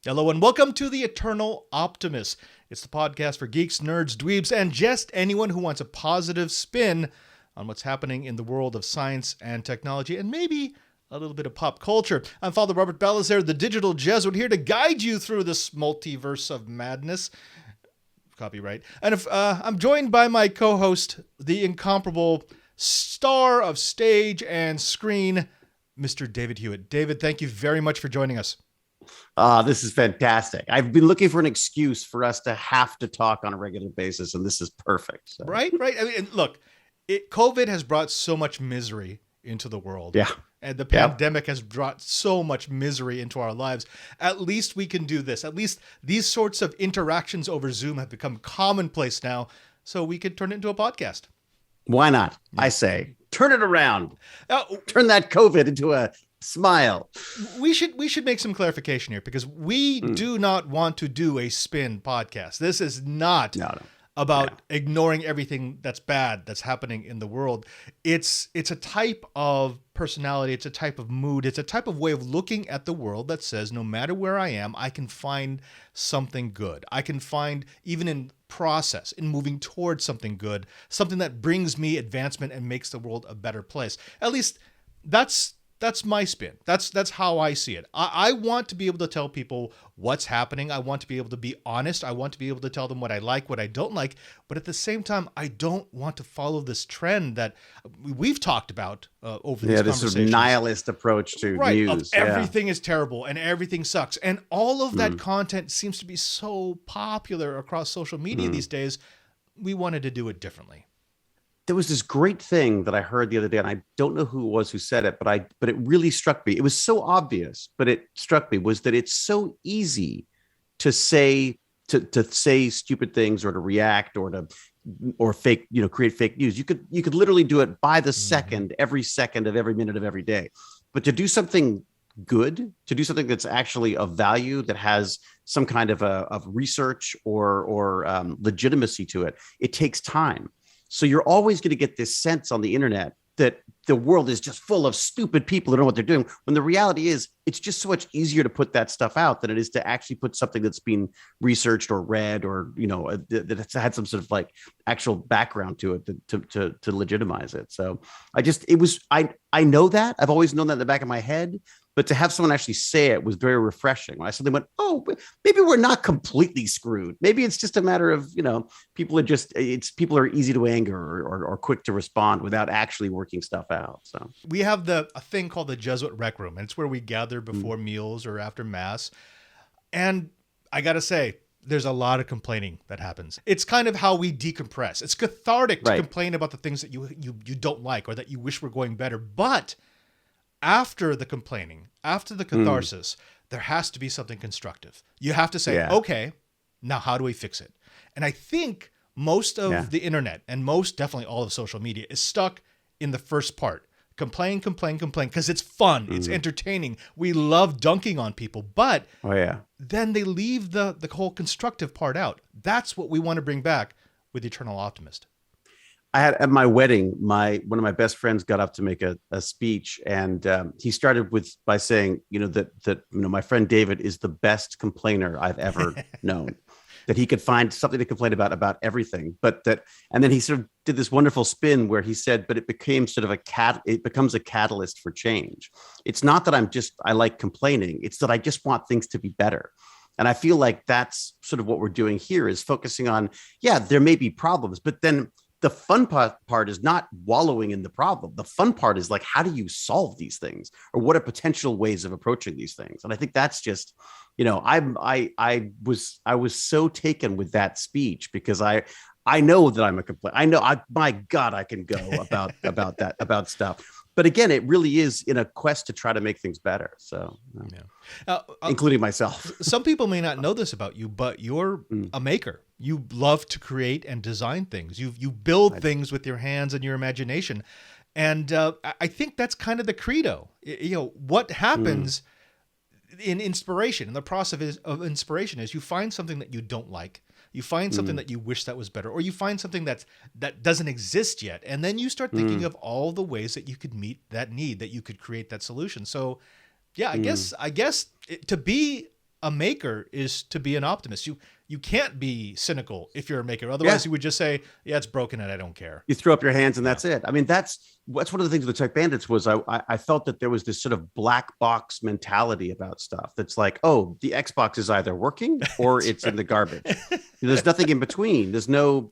Hello and welcome to the Eternal Optimist. It's the podcast for geeks, nerds, dweebs, and just anyone who wants a positive spin on what's happening in the world of science and technology, and maybe a little bit of pop culture. I'm Father Robert Balazer, the digital Jesuit, here to guide you through this multiverse of madness. Copyright. And I'm joined by my co-host, the incomparable star of stage and screen, Mr. David Hewitt. David, thank you very much for joining us. This is fantastic. I've been looking for an excuse for us to have to talk on a regular basis, and this is perfect. So. Right. I mean, look, COVID has brought so much misery into the world. Yeah. And the pandemic has brought so much misery into our lives. At least we can do this. At least these sorts of interactions over Zoom have become commonplace now, so we could turn it into a podcast. Why not? I say, turn it around. Turn that COVID into a smile. We should make some clarification here, because we do not want to do a spin podcast. This is not about ignoring everything that's bad that's happening in the world. It's a type of personality, it's a type of mood, it's a type of way of looking at the world that says no matter where I am, I can find something good. I can find, even in process, in moving towards something good, something that brings me advancement and makes the world a better place. At least that's my spin. That's how I see it. I want to be able to tell people what's happening. I want to be able to be honest. I want to be able to tell them what I like, what I don't like. But at the same time, I don't want to follow this trend that we've talked about over these conversations. This sort of nihilist approach to news. Everything is terrible and everything sucks. And all of that content seems to be so popular across social media these days. We wanted to do it differently. There was this great thing that I heard the other day, and I don't know who it was who said it, but it really struck me. It was so obvious, but it struck me, was that it's so easy to say stupid things, or to react, or fake, create fake news. You could literally do it by the second, every second of every minute of every day. But to do something good, to do something that's actually of value, that has some kind of research or legitimacy to it, it takes time. So you're always going to get this sense on the internet that the world is just full of stupid people who don't know what they're doing, when the reality is it's just so much easier to put that stuff out than it is to actually put something that's been researched or read, or that it's had some sort of like actual background to it to legitimize it. So I know that. I've always known that in the back of my head, but to have someone actually say it was very refreshing. When I suddenly went, oh, maybe we're not completely screwed. Maybe it's just a matter of, people are easy to anger or quick to respond without actually working stuff out. So we have a thing called the Jesuit Rec Room, and it's where we gather before meals or after Mass. And I got to say, there's a lot of complaining that happens. It's kind of how we decompress. It's cathartic to complain about the things that you don't like, or that you wish were going better. But after the complaining, after the catharsis, there has to be something constructive. You have to say, okay, now how do we fix it? And I think most of the internet, and most definitely all of social media, is stuck in the first part. Complain, because it's fun. It's entertaining. We love dunking on people, but then they leave the whole constructive part out. That's what we want to bring back with Eternal Optimist. I had at my wedding, one of my best friends got up to make a speech, and he started by saying, that my friend David is the best complainer I've ever known. That he could find something to complain about everything, and then he sort of did this wonderful spin where he said, but it became sort of it becomes a catalyst for change. It's not that I like complaining. It's that I just want things to be better. And I feel like that's sort of what we're doing here, is focusing on, there may be problems, but then the fun part is not wallowing in the problem. The fun part is like, how do you solve these things, or what are potential ways of approaching these things? And I think that's just, I was so taken with that speech, because I know that I'm a complaint. I know, my God, I can go about stuff. But again, it really is in a quest to try to make things better. So, including myself. Some people may not know this about you, but you're a maker. You love to create and design things. You build things with your hands and your imagination. And I think that's kind of the credo. What happens in inspiration, in the process of inspiration, is you find something that you don't like. You find something that you wish that was better, or you find something that doesn't exist yet. And then you start thinking of all the ways that you could meet that need, that you could create that solution. So yeah, I guess to be a maker is to be an optimist. You can't be cynical if you're a maker. Otherwise, you would just say, yeah, it's broken and I don't care. You throw up your hands and that's it. I mean, that's one of the things with Tech Bandits was I felt that there was this sort of black box mentality about stuff. That's like, oh, the Xbox is either working or it's in the garbage. There's nothing in between. There's no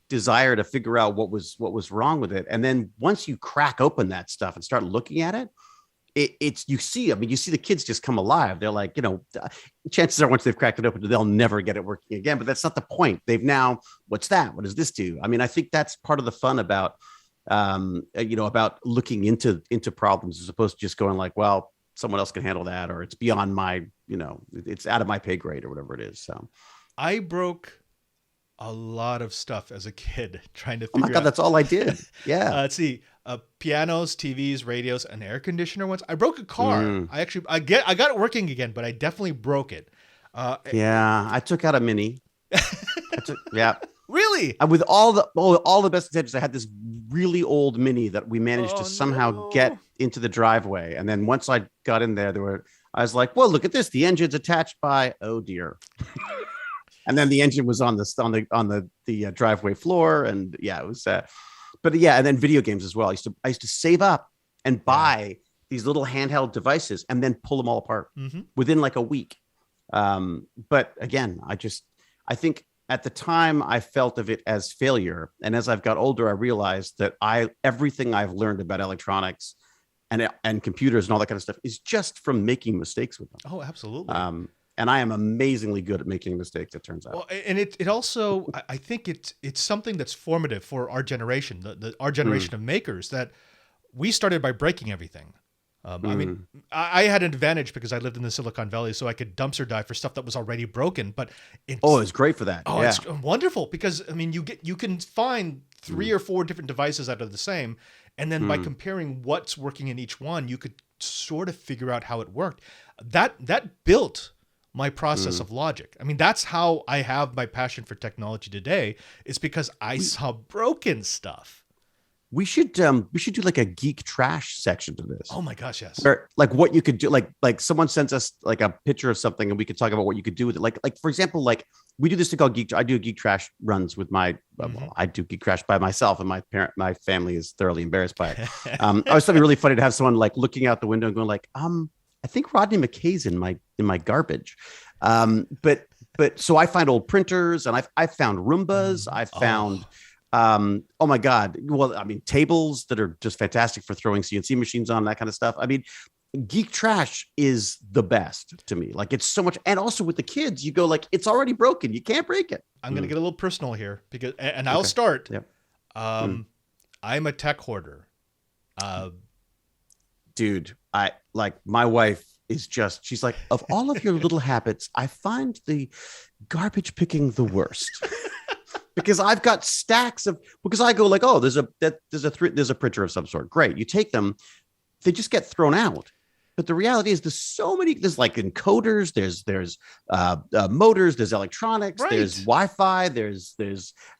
desire to figure out what was wrong with it. And then once you crack open that stuff and start looking at it, you see the kids just come alive. They're like, chances are once they've cracked it open, they'll never get it working again. But that's not the point. They've now, what's that? What does this do? I mean, I think that's part of the fun about, about looking into problems as opposed to just going like, well, someone else can handle that, or it's beyond my, it's out of my pay grade or whatever it is. So I broke a lot of stuff as a kid trying to figure out. Oh my God, that's all I did. Yeah. Let's see. Pianos, TVs, radios, an air conditioner once. I broke a car. I got it working again, but I definitely broke it. I took out a Mini. Really? With all the best intentions, I had this really old Mini that we managed to somehow get into the driveway. And then once I got in there, I was like, well, look at this. The engine's attached by, oh dear. And then the engine was on the driveway floor. And yeah, it was and then video games as well. I used to save up and buy these little handheld devices and then pull them all apart within like a week. But again, I think at the time I felt of it as failure. And as I've got older, I realized that everything I've learned about electronics and computers and all that kind of stuff is just from making mistakes with them. Oh, absolutely. And I am amazingly good at making mistakes, it turns out. Well, and it also, I think it's something that's formative for our generation, our generation of makers, that we started by breaking everything. I mean, I had an advantage because I lived in the Silicon Valley, so I could dumpster dive for stuff that was already broken. But it's great for that. Oh, yeah. It's wonderful because I mean, you can find 3 or 4 different devices that are the same, and then by comparing what's working in each one, you could sort of figure out how it worked. That built my process of logic. I mean, that's how I have my passion for technology today. It's because I saw broken stuff. We should do like a geek trash section to this. Oh my gosh, yes. Or like what you could do, like someone sends us like a picture of something and we could talk about what you could do with it. Like for example, like we do this thing called geek. I do geek trash runs with my. I do geek trash by myself, and my family is thoroughly embarrassed by it. I was thought it'd be really funny to have someone like looking out the window and going like, I think Rodney McKay's in my garbage. But so I find old printers and I found Roombas. I found, oh my God. Well, I mean, tables that are just fantastic for throwing CNC machines on, that kind of stuff. I mean, geek trash is the best to me. Like it's so much. And also with the kids, you go like, it's already broken. You can't break it. I'm going to get a little personal here because, and I'll start. Yep. I'm a tech hoarder. Dude, my wife is she's like, of all of your little habits, I find the garbage picking the worst. Because I've got stacks because I go like, oh, there's a printer of some sort. Great. You take them, they just get thrown out. But the reality is there's like encoders, there's motors, there's electronics, there's Wi-Fi, there's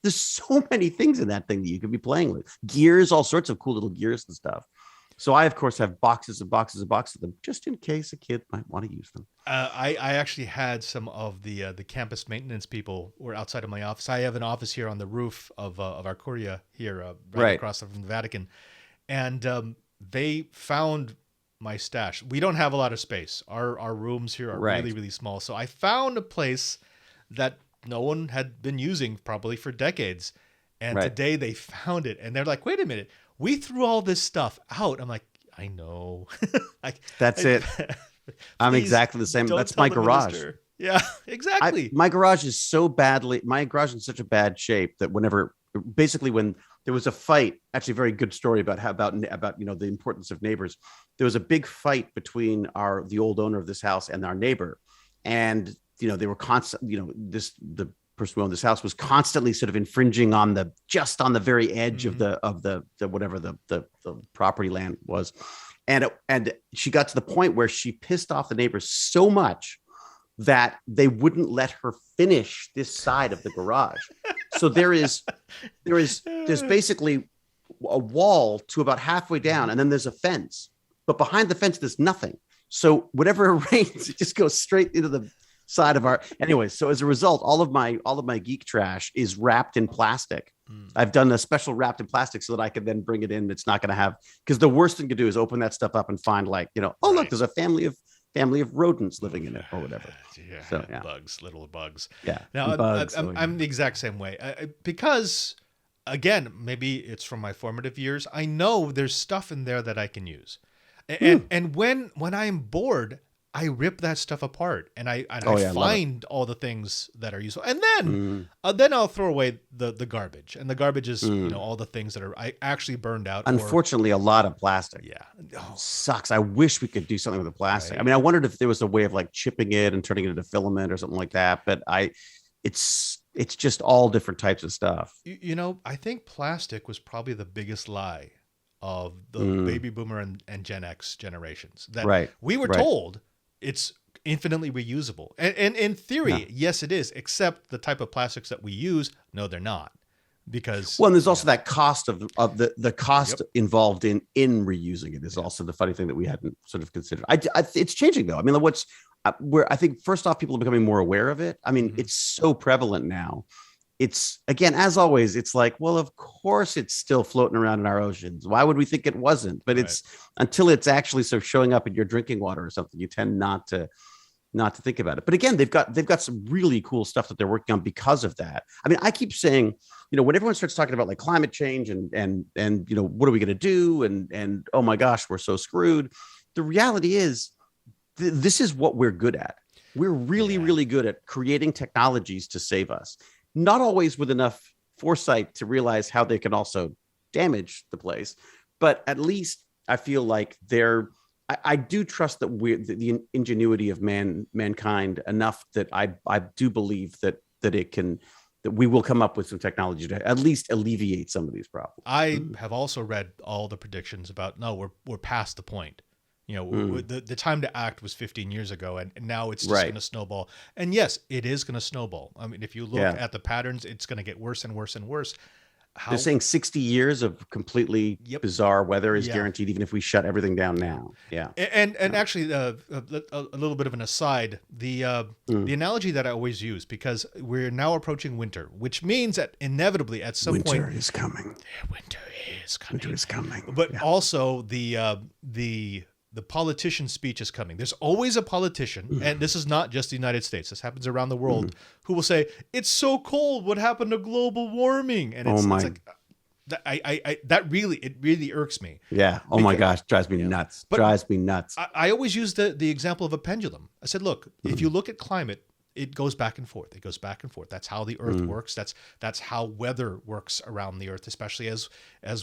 so many things in that thing that you could be playing with. Gears, all sorts of cool little gears and stuff. So I, of course, have boxes and boxes and boxes of them just in case a kid might want to use them. I actually had some of the campus maintenance people were outside of my office. I have an office here on the roof of our Curia here, right across from the Vatican. And they found my stash. We don't have a lot of space. Our rooms here are really, really small. So I found a place that no one had been using probably for decades. And today they found it. And they're like, wait a minute. We threw all this stuff out. I'm like, I know. That's it. I'm exactly the same. That's my garage. Minister. Yeah, exactly. My garage is in such a bad shape that when there was a fight, actually a very good story about the importance of neighbors. There was a big fight between the old owner of this house and our neighbor. And, they were constant, the person who owned this house was constantly sort of infringing on the very edge of the whatever the property land was. And she got to the point where she pissed off the neighbors so much that they wouldn't let her finish this side of the garage. So there's basically a wall to about halfway down, and then there's a fence. But behind the fence, there's nothing. So whenever it rains, it just goes straight into the side of our. Anyway, so as a result, all of my geek trash is wrapped in plastic. I've done a special wrapped in plastic so that I could then bring it in. It's not going to have, because the worst thing to do is open that stuff up and find like, oh, look, there's a family of rodents living in it or whatever. Yeah, so, little bugs. Yeah. Now bugs, I'm the exact same way because, again, maybe it's from my formative years. I know there's stuff in there that I can use, and when I'm bored, I rip that stuff apart and I find all the things that are useful, and then I'll throw away the garbage, and the garbage is all the things that are I actually burned out. Unfortunately, a lot of plastic. Yeah, sucks. I wish we could do something with the plastic. Right. I mean, I wondered if there was a way of like chipping it and turning it into filament or something like that. But it's just all different types of stuff. I think plastic was probably the biggest lie of the baby boomer and Gen X generations. That we were told it's infinitely reusable. And in theory, yes, it is, except the type of plastics that we use, no, they're not. Because and there's also that cost of the cost involved in reusing it is also the funny thing that we hadn't sort of considered. It's changing though. I mean, where I think first off, people are becoming more aware of it. I mean, it's so prevalent now. It's, again, as always, it's like, well, of course it's still floating around in our oceans. Why would we think it wasn't? But it's until it's actually sort of showing up in your drinking water or something, you tend not to think about it. But again, they've got some really cool stuff that they're working on because of that. I mean, I keep saying, when everyone starts talking about like climate change and what are we going to do? And oh my gosh, we're so screwed. The reality is this is what we're good at. We're really, really good at creating technologies to save us. Not always with enough foresight to realize how they can also damage the place, but at least I feel like I do trust that the ingenuity of mankind enough that I do believe that we will come up with some technology to at least alleviate some of these problems. I have also read all the predictions about we're past the point. The time to act was 15 years ago, and now it's just going to snowball. And yes, it is going to snowball. I mean, if you look at the patterns, it's going to get worse and worse and worse. They're saying 60 years of completely bizarre weather is guaranteed, even if we shut everything down now. Yeah. And actually, a little bit of an aside, the analogy that I always use, because we're now approaching winter, which means that inevitably at some point... Winter is coming. Winter is coming. But also the politician speech is coming. There's always a politician, and this is not just the United States. This happens around the world, who will say, "It's so cold. What happened to global warming?" And it's like that really irks me. Yeah. Oh my gosh, drives me nuts. Drives me nuts. I always use the example of a pendulum. I said, look, if you look at climate, it goes back and forth. It goes back and forth. That's how the Earth works. That's how weather works around the Earth, especially as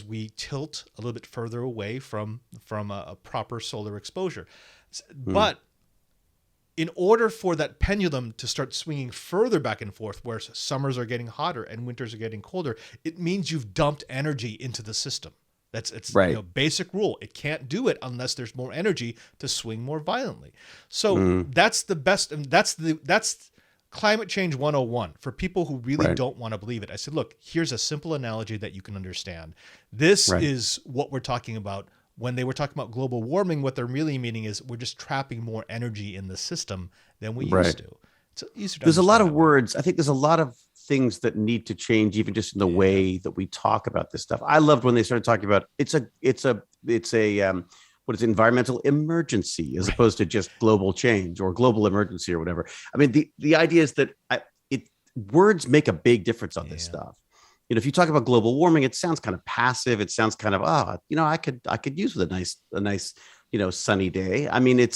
we tilt a little bit further away from a proper solar exposure. But in order for that pendulum to start swinging further back and forth, where summers are getting hotter and winters are getting colder, it means you've dumped energy into the system. It's basic rule. It can't do it unless there's more energy to swing more violently. So that's the best, and that's climate change 101 for people who really don't want to believe it. I said, look, here's a simple analogy that you can understand. This is what we're talking about. When they were talking about global warming, what they're really meaning is we're just trapping more energy in the system than we used to. It's easier to There's a lot of words. I think there's a lot of things that need to change, even just in the way that we talk about this stuff. I loved when they started talking about it's environmental emergency as opposed to just global change or global emergency or whatever. I mean, the idea is that words make a big difference on this stuff. If you talk about global warming, it sounds kind of passive. It sounds kind of, I could use with a nice sunny day. I mean,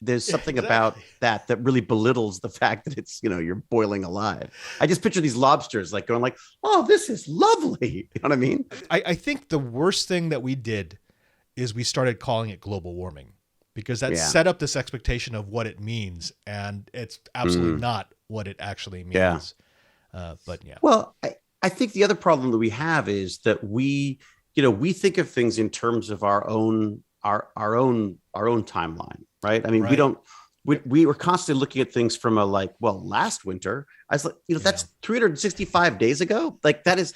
there's something about that really belittles the fact that it's, you're boiling alive. I just picture these lobsters like going like, oh, this is lovely. You know what I mean? I think the worst thing that we did is we started calling it global warming, because that set up this expectation of what it means. And it's absolutely not what it actually means. Well, I think the other problem that we have is that we think of things in terms of our own timeline, right? I mean, we were constantly looking at things from last winter. I was like, that's 365 days ago. Like that is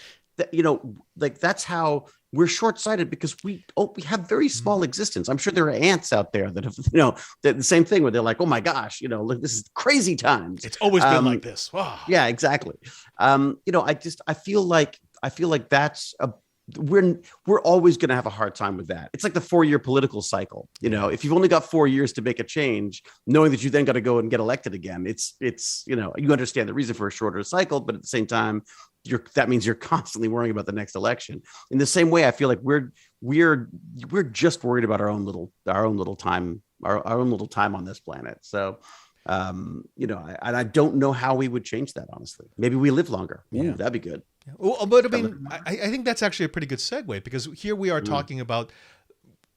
like that's how we're short-sighted, because we have very small existence. I'm sure there are ants out there that have, the same thing where they're like, oh my gosh, look, this is crazy times. It's always been like this. Wow. Yeah, exactly. I feel like that's we're always going to have a hard time with that. It's like the 4-year political cycle. If you've only got 4 years to make a change, knowing that you then got to go and get elected again, it's you understand the reason for a shorter cycle, but at the same time, that means you're constantly worrying about the next election. In the same way, I feel like we're just worried about our own little time on this planet. So, I don't know how we would change that, honestly. Maybe we live longer. Ooh, that'd be good. Yeah. Well, but I mean, I think that's actually a pretty good segue, because here we are talking about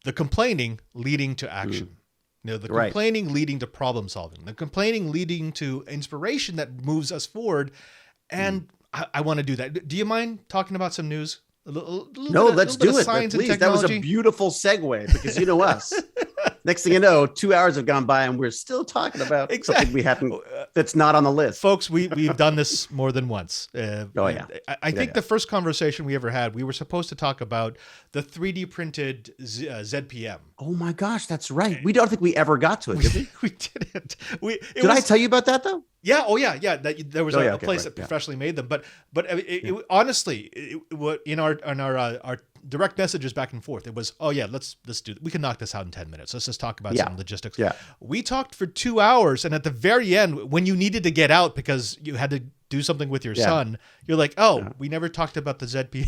the complaining leading to action. The complaining leading to problem solving, the complaining leading to inspiration that moves us forward. And I want to do that. Do you mind talking about some news? Let's do it. Please. That was a beautiful segue, because you know us. Next thing you know, 2 hours have gone by and we're still talking about something we haven't, that's not on the list. Folks, we've done this more than once. I think the first conversation we ever had, we were supposed to talk about the 3D printed ZPM. Oh my gosh, that's right. We don't think we ever got to it, did we? We didn't. Did I tell you about that though? Yeah. Oh yeah. There was a place that professionally made them, but honestly, in our direct messages back and forth, it was, let's do it. We can knock this out in 10 minutes. Let's just talk about some logistics. Yeah. We talked for 2 hours, and at the very end, when you needed to get out because you had to do something with your son, you're like, we never talked about the ZPM.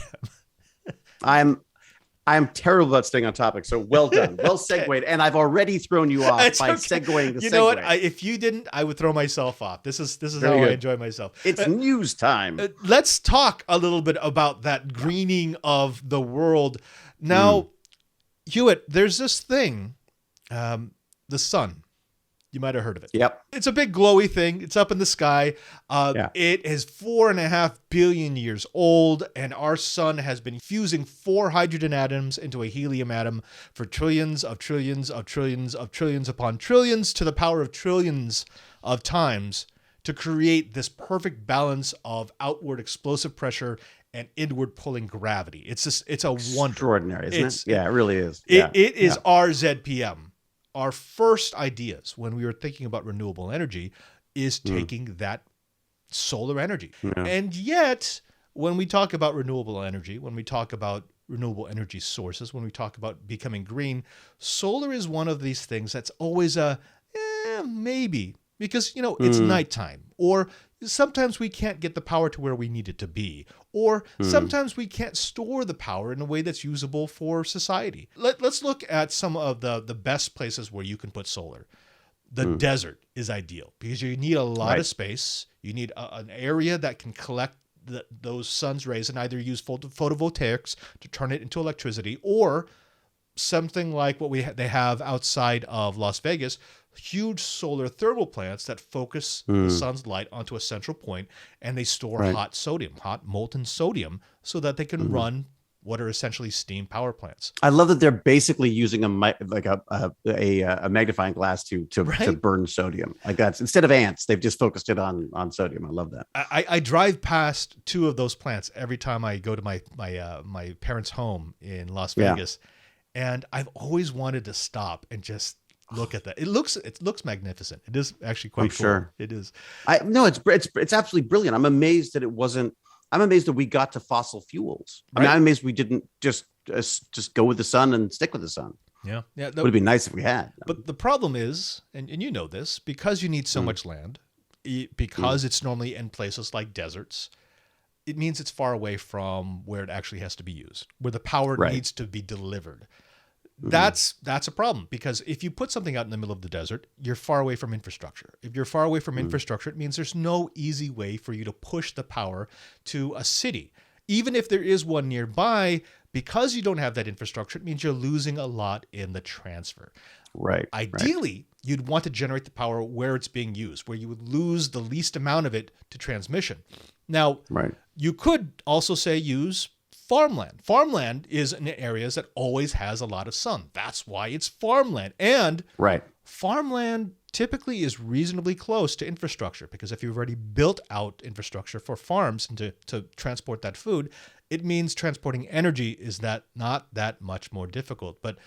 I'm terrible about staying on topic. So well done. Well segued. And I've already thrown you off by segueing the segue. You know what? If you didn't, I would throw myself off. This is how I enjoy myself. It's news time. Let's talk a little bit about that greening of the world. Now, Hewitt, there's this thing, the sun. You might have heard of it. Yep. It's a big glowy thing. It's up in the sky. It is 4.5 billion years old, and our sun has been fusing 4 hydrogen atoms into a helium atom for trillions of trillions of trillions of trillions upon trillions to the power of trillions of times to create this perfect balance of outward explosive pressure and inward pulling gravity. It's a wonder. Extraordinary, isn't it? Yeah, it really is. It is our ZPM. Our first ideas when we were thinking about renewable energy is taking that solar energy. Yeah. And yet, when we talk about renewable energy, when we talk about renewable energy sources, when we talk about becoming green, solar is one of these things that's always maybe, because, it's nighttime, or sometimes we can't get the power to where we need it to be, or sometimes we can't store the power in a way that's usable for society. Let's look at some of the best places where you can put solar. The desert is ideal because you need a lot of space. You need an area that can collect those sun's rays and either use photovoltaics to turn it into electricity, or something like what they have outside of Las Vegas, huge solar thermal plants that focus the sun's light onto a central point, and they store hot molten sodium, so that they can run what are essentially steam power plants. I love that they're basically using a magnifying glass to burn sodium. Like that's, instead of ants, they've just focused it on sodium. I love that. I drive past 2 of those plants every time I go to my parents' home in Las Vegas, and I've always wanted to stop and just look at that. It looks magnificent. It is actually quite cool. Sure. It is. It's absolutely brilliant. I'm amazed that we got to fossil fuels. I mean, I'm amazed we didn't just go with the sun and stick with the sun. Yeah. It would have been nice if we had. But the problem is, and you know this, because you need so much land, because it's normally in places like deserts, it means it's far away from where it actually has to be used, where the power needs to be delivered. That's a problem, because if you put something out in the middle of the desert, you're far away from infrastructure. If you're far away from infrastructure, it means there's no easy way for you to push the power to a city. Even if there is one nearby, because you don't have that infrastructure, it means you're losing a lot in the transfer. Right. Ideally, you'd want to generate the power where it's being used, where you would lose the least amount of it to transmission. Now, you could also say use farmland. Farmland is in areas that always has a lot of sun. That's why it's farmland. And farmland typically is reasonably close to infrastructure, because if you've already built out infrastructure for farms and to transport that food, it means transporting energy is not that much more difficult. But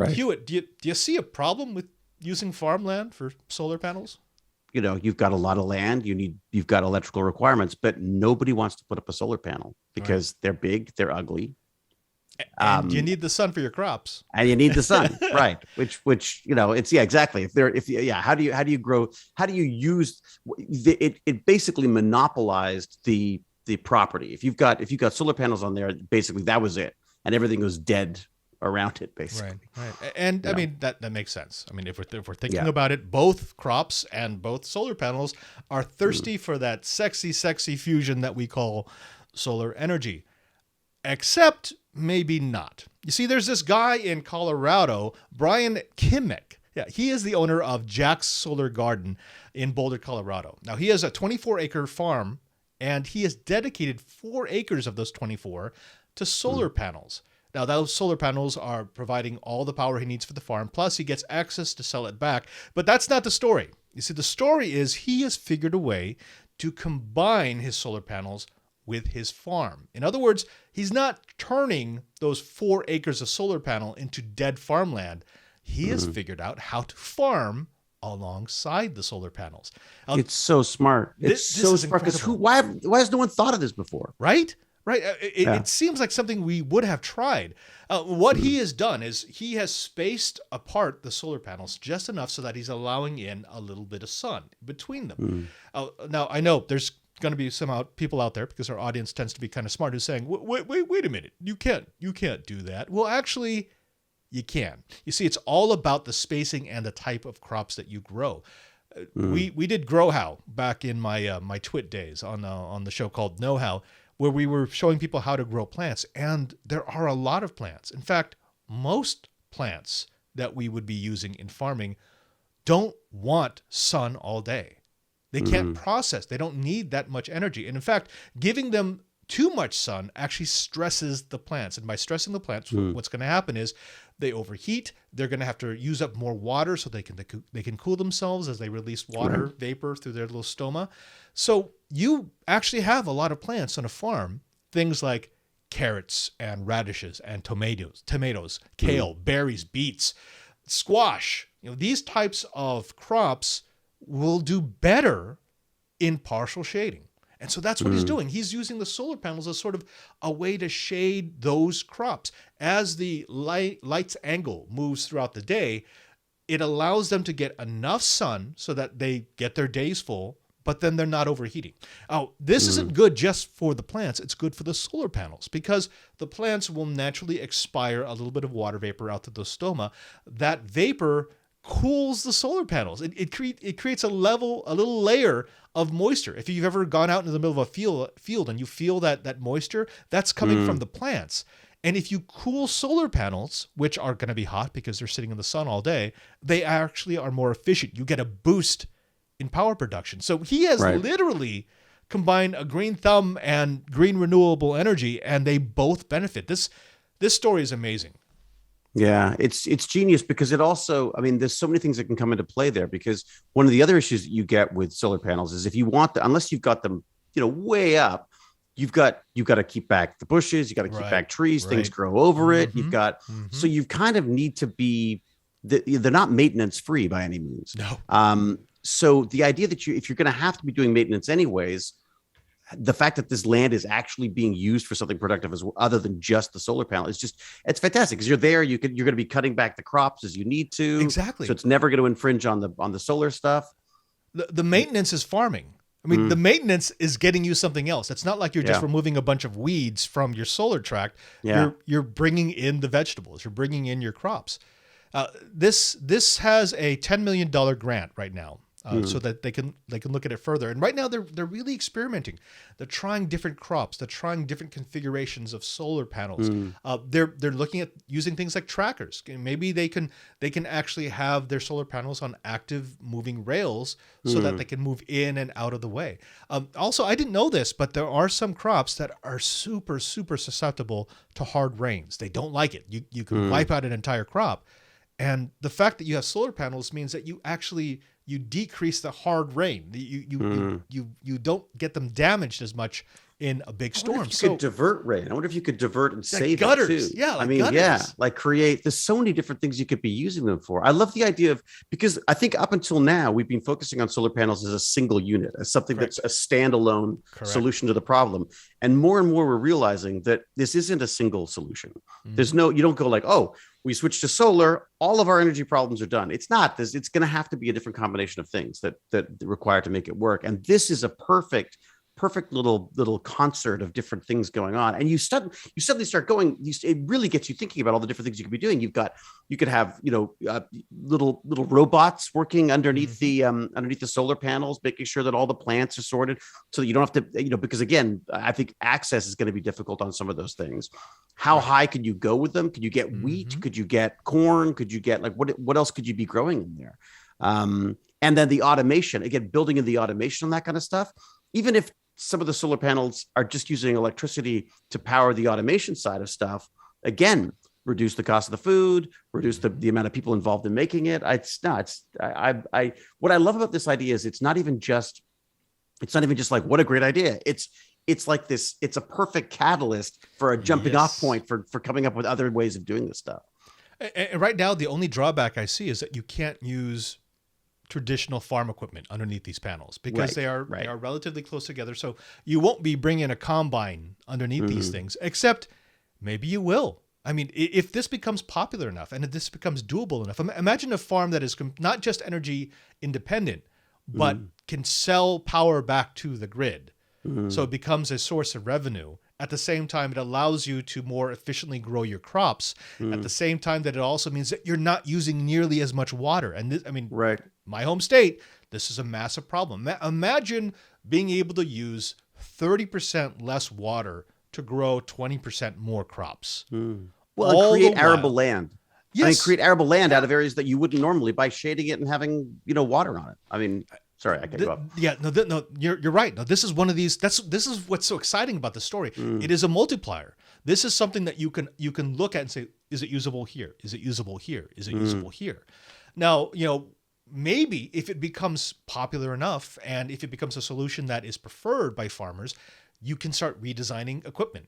Hewitt, do you see a problem with using farmland for solar panels? You've got a lot of land, you've got electrical requirements, but nobody wants to put up a solar panel because they're big, they're ugly. And you need the sun for your crops. And you need the sun, right? Which it's exactly. How do you grow? How do you use it? It basically monopolized the property. If you've got solar panels on there, basically that was it, and everything was dead around it, basically. Right. And I mean that makes sense. I mean, if we're thinking about it, both crops and both solar panels are thirsty for that sexy fusion that we call solar energy. Except maybe not. You see, there's this guy in Colorado, Brian Kimmick. Yeah, he is the owner of Jack's Solar Garden in Boulder, Colorado. Now, he has a 24-acre farm, and he has dedicated 4 acres of those 24 to solar panels. Now, those solar panels are providing all the power he needs for the farm, plus he gets access to sell it back. But that's not the story. You see, the story is he has figured a way to combine his solar panels with his farm. In other words, he's not turning those 4 acres of solar panel into dead farmland. He has figured out how to farm alongside the solar panels. It's so smart. It's so smart, because why has no one thought of this before? Right? It seems like something we would have tried. What he has done is he has spaced apart the solar panels just enough so that he's allowing in a little bit of sun between them. Now, I know there's going to be some people out there, because our audience tends to be kind of smart, who's saying, wait a minute, you can't do that. Well, actually, you can. You see, it's all about the spacing and the type of crops that you grow. We did Grow How back in my Twit days on the show called Know How, where we were showing people how to grow plants, and there are a lot of plants. In fact, most plants that we would be using in farming don't want sun all day. They can't process. They don't need that much energy. And in fact, giving them too much sun actually stresses the plants. And by stressing the plants, what's going to happen is they overheat. They're going to have to use up more water so they can cool themselves as they release water vapor through their little stoma. So you actually have a lot of plants on a farm, things like carrots and radishes and tomatoes, kale, berries, beets, squash. These types of crops will do better in partial shading. And so that's what he's doing. He's using the solar panels as sort of a way to shade those crops. As the light's angle moves throughout the day, it allows them to get enough sun so that they get their days full, but then they're not overheating. Now, this isn't good just for the plants. It's good for the solar panels, because the plants will naturally expire a little bit of water vapor out to the stoma. That vapor cools the solar panels. It creates a little layer of moisture. If you've ever gone out into the middle of a field and you feel that moisture, that's coming from the plants. And if you cool solar panels, which are going to be hot because they're sitting in the sun all day, they actually are more efficient. You get a boost in power production. So he has literally combined a green thumb and green renewable energy, and they both benefit. This story is amazing. Yeah, it's genius, because it also, I mean, there's so many things that can come into play there, because one of the other issues that you get with solar panels is if you want unless you've got them, way up, you've got to keep back the bushes, you got to keep back trees, things grow over it. You've got, so you kind of need to be, they're not maintenance free by any means. No. So the idea that if you're going to have to be doing maintenance anyways, the fact that this land is actually being used for something productive other than just the solar panel it's fantastic, because you're there, you're going to be cutting back the crops as you need to. Exactly. So it's never going to infringe on the solar stuff. The maintenance is farming. I mean, the maintenance is getting you something else. It's not like you're just removing a bunch of weeds from your solar tract. Yeah. You're bringing in the vegetables. You're bringing in your crops. This has a $10 million grant right now. So that they can look at it further. And right now they're really experimenting. They're trying different crops. They're trying different configurations of solar panels. They're looking at using things like trackers. Maybe they can actually have their solar panels on active moving rails so that they can move in and out of the way. Also, I didn't know this, but there are some crops that are super, super susceptible to hard rains. They don't like it. You can wipe out an entire crop. And the fact that you have solar panels means that you you decrease the hard rain. You don't get them damaged as much in a big storm. You could divert rain. I wonder if you could divert and save gutters. It too. Yeah, like gutters. Like create. There's so many different things you could be using them for. I love the idea of, because I think up until now we've been focusing on solar panels as a single unit, as something that's a standalone solution to the problem. And more we're realizing that this isn't a single solution. There's no, you don't go like, oh, we switch to solar, all of our energy problems are done. It's not this. It's going to have to be a different combination of things that require to make it work. And this is a perfect little concert of different things going on. And you suddenly start going, it really gets you thinking about all the different things you could be doing. You could have, little robots working underneath the solar panels, making sure that all the plants are sorted so that you don't have to, because again, I think access is going to be difficult on some of those things. How high could you go with them? Could you get wheat? Could you get corn? Could you get what else could you be growing in there? And then the automation, again, building in the automation and that kind of stuff, even if some of the solar panels are just using electricity to power the automation side of stuff, again, reduce the cost of the food, reduce the amount of people involved in making it. What I love about this idea is it's not even just like, what a great idea. It's like this, it's a perfect catalyst for a jumping off point for coming up with other ways of doing this stuff. And right now, the only drawback I see is that you can't use traditional farm equipment underneath these panels because they are relatively close together. So you won't be bringing a combine underneath these things, except maybe you will. I mean, if this becomes popular enough and if this becomes doable enough, imagine a farm that is not just energy independent, but can sell power back to the grid. So it becomes a source of revenue. At the same time, it allows you to more efficiently grow your crops. At the same time, that it also means that you're not using nearly as much water. And this, my home state, this is a massive problem. Imagine being able to use 30% less water to grow 20% more crops. Well, and create arable land. Yes. Create arable land out of areas that you wouldn't normally by shading it and having, water on it. Sorry, I cut you off. Yeah, no, you're right. No, this is one of these. This is what's so exciting about the story. It is a multiplier. This is something that you can look at and say, is it usable here? Is it usable here? Is it usable here? Now, maybe if it becomes popular enough and if it becomes a solution that is preferred by farmers, you can start redesigning equipment.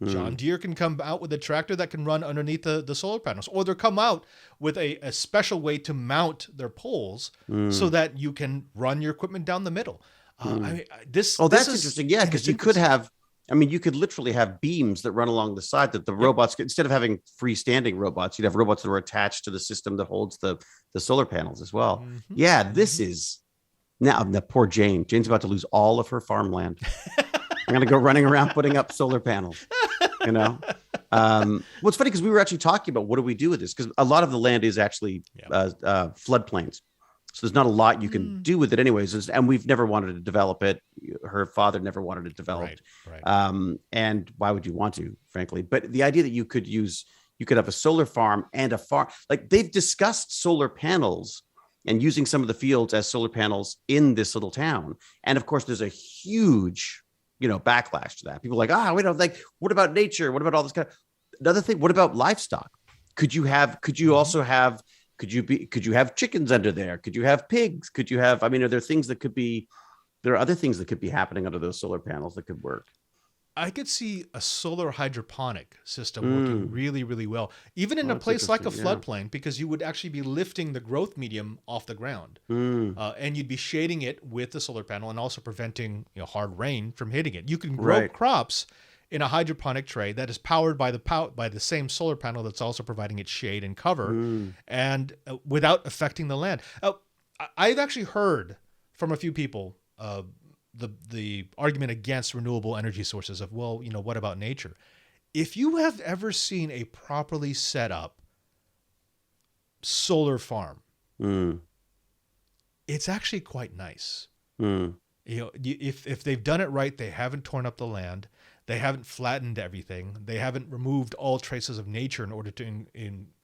John Deere can come out with a tractor that can run underneath the solar panels, or they'll come out with a special way to mount their poles so that you can run your equipment down the middle. That's interesting. Yeah, because you could have, you could literally have beams that run along the side that the robots could, instead of having freestanding robots, you'd have robots that are attached to the system that holds the solar panels as well. Yeah, this is now the poor Jane. Jane's about to lose all of her farmland. I'm going to go running around putting up solar panels, Well, it's funny because we were actually talking about what do we do with this? Because a lot of the land is actually floodplains. So there's not a lot you can do with it anyways. And we've never wanted to develop it. Her father never wanted it developed. Right. And why would you want to, frankly? But the idea that you could have a solar farm and a farm, like they've discussed solar panels and using some of the fields as solar panels in this little town. And of course, there's a huge backlash to that. People are like, we don't what about nature? What about all this kind of another thing? What about livestock? Could you have chickens under there? Could you have pigs? Could you have, are there other things that could be happening under those solar panels that could work? I could see a solar hydroponic system working really, really well, even in a place like a floodplain, because you would actually be lifting the growth medium off the ground, and you'd be shading it with the solar panel and also preventing hard rain from hitting it. You can grow crops in a hydroponic tray that is powered by the same solar panel that's also providing it shade and cover, and without affecting the land. I've actually heard from a few people the argument against renewable energy sources of, what about nature? If you have ever seen a properly set up solar farm, it's actually quite nice. If they've done it right, they haven't torn up the land, they haven't flattened everything, they haven't removed all traces of nature in order to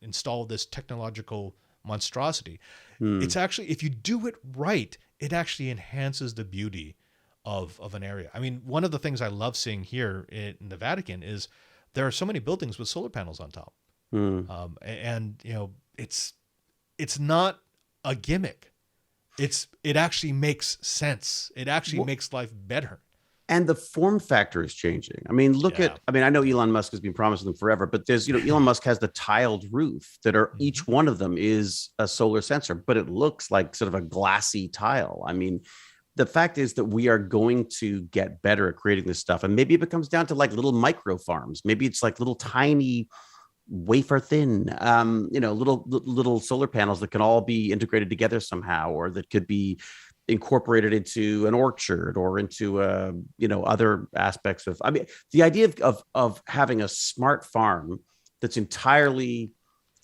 install this technological monstrosity. It's actually, if you do it right, it actually enhances the beauty of an area. One of the things I love seeing here in the Vatican is there are so many buildings with solar panels on top. And it's not a gimmick. it actually makes sense. It actually makes life better. And the form factor is changing. I mean, I know Elon Musk has been promising them forever, but there's, Elon Musk has the tiled roof that are each one of them is a solar sensor, but it looks like sort of a glassy tile. I mean, the fact is that we are going to get better at creating this stuff. And maybe it comes down to like little micro farms. Maybe it's like little tiny wafer thin, little solar panels that can all be integrated together somehow, or that could be incorporated into an orchard or into other aspects of. I mean, the idea of having a smart farm that's entirely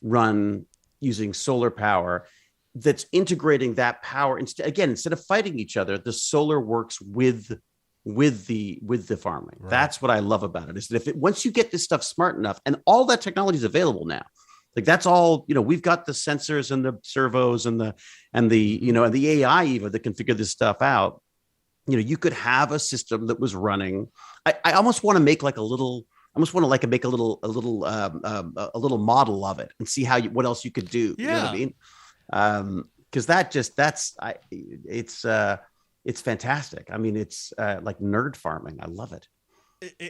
run using solar power, that's integrating that power instead of fighting each other, the solar works with the farming. Right. That's what I love about it, is that once you get this stuff smart enough, and all that technology is available now. Like that's all, we've got the sensors and the servos and the AI even that can figure this stuff out. You could have a system that was running. I almost want to make like a little model of it and see what else you could do. Yeah. You know what I mean? Because it's fantastic. I mean, it's like nerd farming. I love it.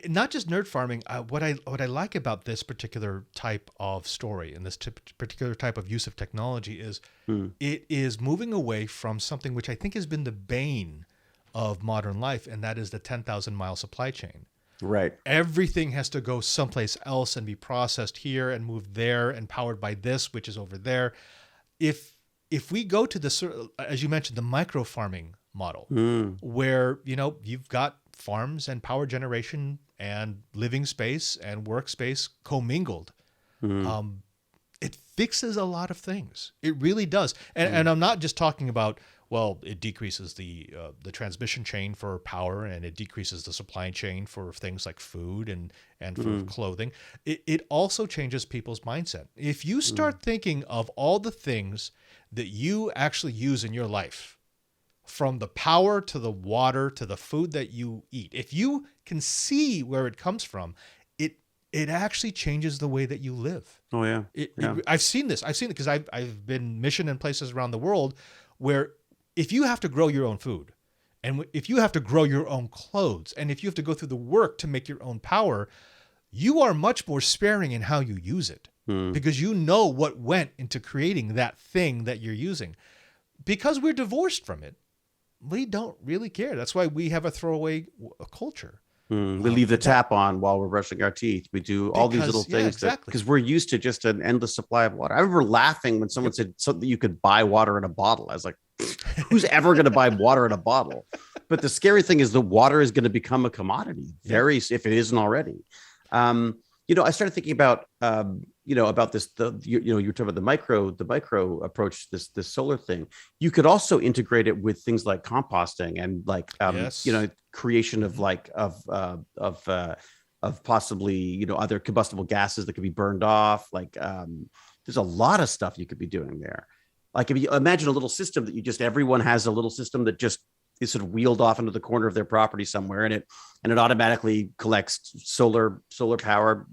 Not just nerd farming. What I like about this particular type of story and this particular type of use of technology is it is moving away from something which I think has been the bane of modern life, and that is the 10,000-mile supply chain. Right. Everything has to go someplace else and be processed here and moved there and powered by this, which is over there. If we go to the, as you mentioned, the micro farming model, where you've got farms and power generation and living space and workspace commingled. It fixes a lot of things. It really does. And I'm not just talking about, it decreases the transmission chain for power, and it decreases the supply chain for things like food and for clothing. It also changes people's mindset. If you start thinking of all the things that you actually use in your life, from the power to the water to the food that you eat, if you can see where it comes from, it actually changes the way that you live. Oh yeah. I've seen this because I've been missioned in places around the world where if you have to grow your own food, and if you have to grow your own clothes, and if you have to go through the work to make your own power, you are much more sparing in how you use it, because you know what went into creating that thing that you're using. Because we're divorced from it, we don't really care. That's why we have a throwaway culture. We leave the tap on while we're brushing our teeth. We do all these little things because we're used to just an endless supply of water. I remember laughing when someone said something, you could buy water in a bottle. I was like, who's ever going to buy water in a bottle? But the scary thing is the water is going to become a commodity, if it isn't already. I started thinking about about this. You were talking about the micro approach, this solar thing. You could also integrate it with things like composting and like creation of of possibly other combustible gases that could be burned off. Like there's a lot of stuff you could be doing there. Like if you imagine a little system that everyone has a little system that just is sort of wheeled off into the corner of their property somewhere, and it automatically collects solar power,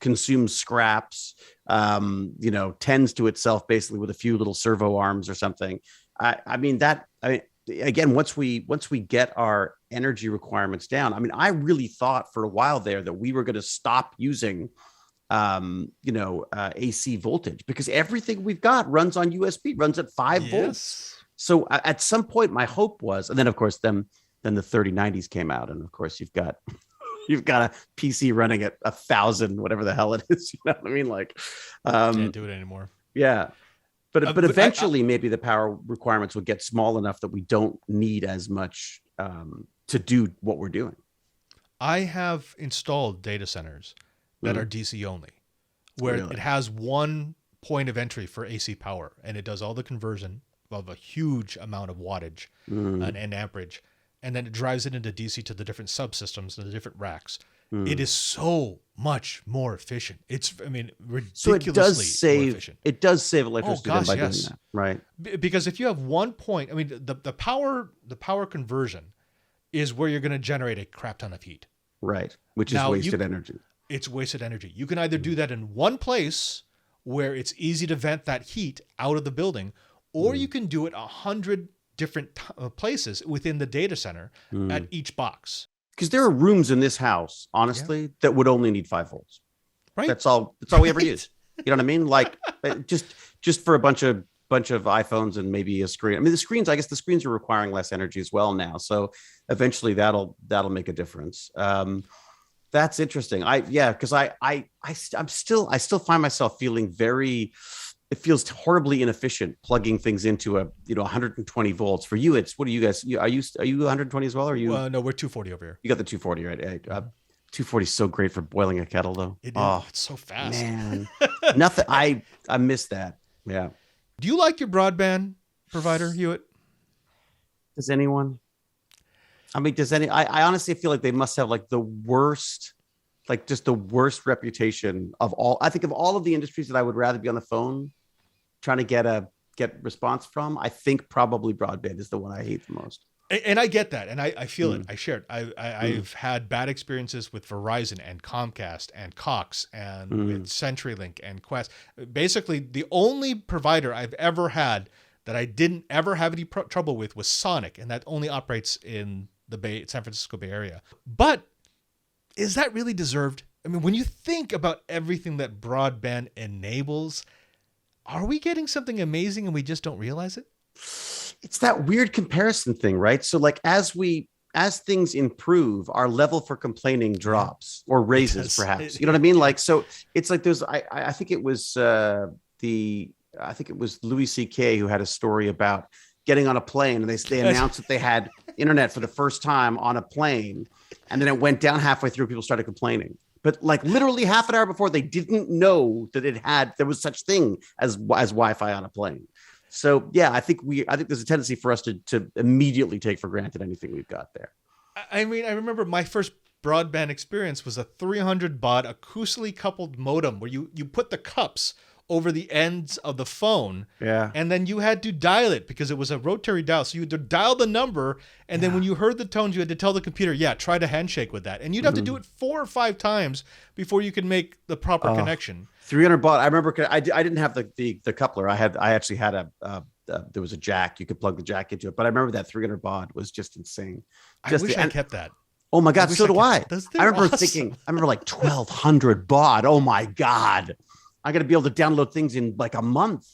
consumes scraps, tends to itself basically with a few little servo arms or something. Again, once we get our energy requirements down, I really thought for a while there that we were going to stop using AC voltage, because everything we've got runs on USB, runs at 5 volts. So at some point, my hope was, and then of course, then the 3090s came out, and of course you've got a PC running at 1,000, whatever the hell it is. You know what I mean? Like, can't do it anymore. Yeah, but eventually, maybe the power requirements will get small enough that we don't need as much to do what we're doing. I have installed data centers that are DC only, where it has one point of entry for AC power, and it does all the conversion of a huge amount of wattage and amperage, and then it drives it into DC to the different subsystems and the different racks. It is so much more efficient. It's, ridiculously more efficient. It does save electricity by doing that, right? Because if you have one point, the power conversion is where you're going to generate a crap ton of heat, right? Which is wasted energy. It's wasted energy. You can either do that in one place where it's easy to vent that heat out of the building, or you can do it 100 different places within the data center at each box. Because there are rooms in this house, honestly, that would only need 5 volts. Right. That's all we ever use. You know what I mean? Like just for a bunch of iPhones and maybe a screen. I mean, I guess the screens are requiring less energy as well now. So eventually that'll make a difference. That's interesting. Because I still find myself feeling it feels horribly inefficient plugging things into 120 volts. For you, it's, what are you guys? Are you 120 as well? Or are you? No, we're 240 over here. You got the 240, right? 240 is so great for boiling a kettle, though. It's so fast. Man, nothing. I miss that. Yeah. Do you like your broadband provider, Hewitt? Does anyone? I mean, I honestly feel like they must have like the worst, like just the worst reputation of all. I think of all of the industries that I would rather be on the phone trying to get response from, I think probably broadband is the one I hate the most. And I get that, and I feel it. I share it. I've had bad experiences with Verizon and Comcast and Cox and with CenturyLink and Quest. Basically, the only provider I've ever had that I didn't ever have any trouble with was Sonic, and that only operates in the San Francisco Bay Area. But is that really deserved? I mean, when you think about everything that broadband enables, are we getting something amazing and we just don't realize it? It's that weird comparison thing, right? So like as things improve, our level for complaining drops or raises, perhaps. You know what I mean? Like, so it's like I think it was Louis C.K. who had a story about getting on a plane, and they announced that they had internet for the first time on a plane, and then it went down halfway through. People started complaining, but like literally half an hour before, they didn't know that there was such thing as Wi-Fi on a plane. So yeah, I think there's a tendency for us to immediately take for granted anything we've got there. I mean, I remember my first broadband experience was a 300 baud acoustically coupled modem where you put the cups over the ends of the phone. Yeah. And then you had to dial it because it was a rotary dial. So you had to dial the number. And then when you heard the tones, you had to tell the computer, try to handshake with that. And you'd have to do it 4 or 5 times before you could make the proper connection. 300 baud. I remember I didn't have the coupler. I actually had there was a jack. You could plug the jack into it. But I remember that 300 baud was just insane. I wish I kept that. Oh my God. So do I. I remember awesome. I remember like 1200 baud. Oh my God. I got to be able to download things in like a month.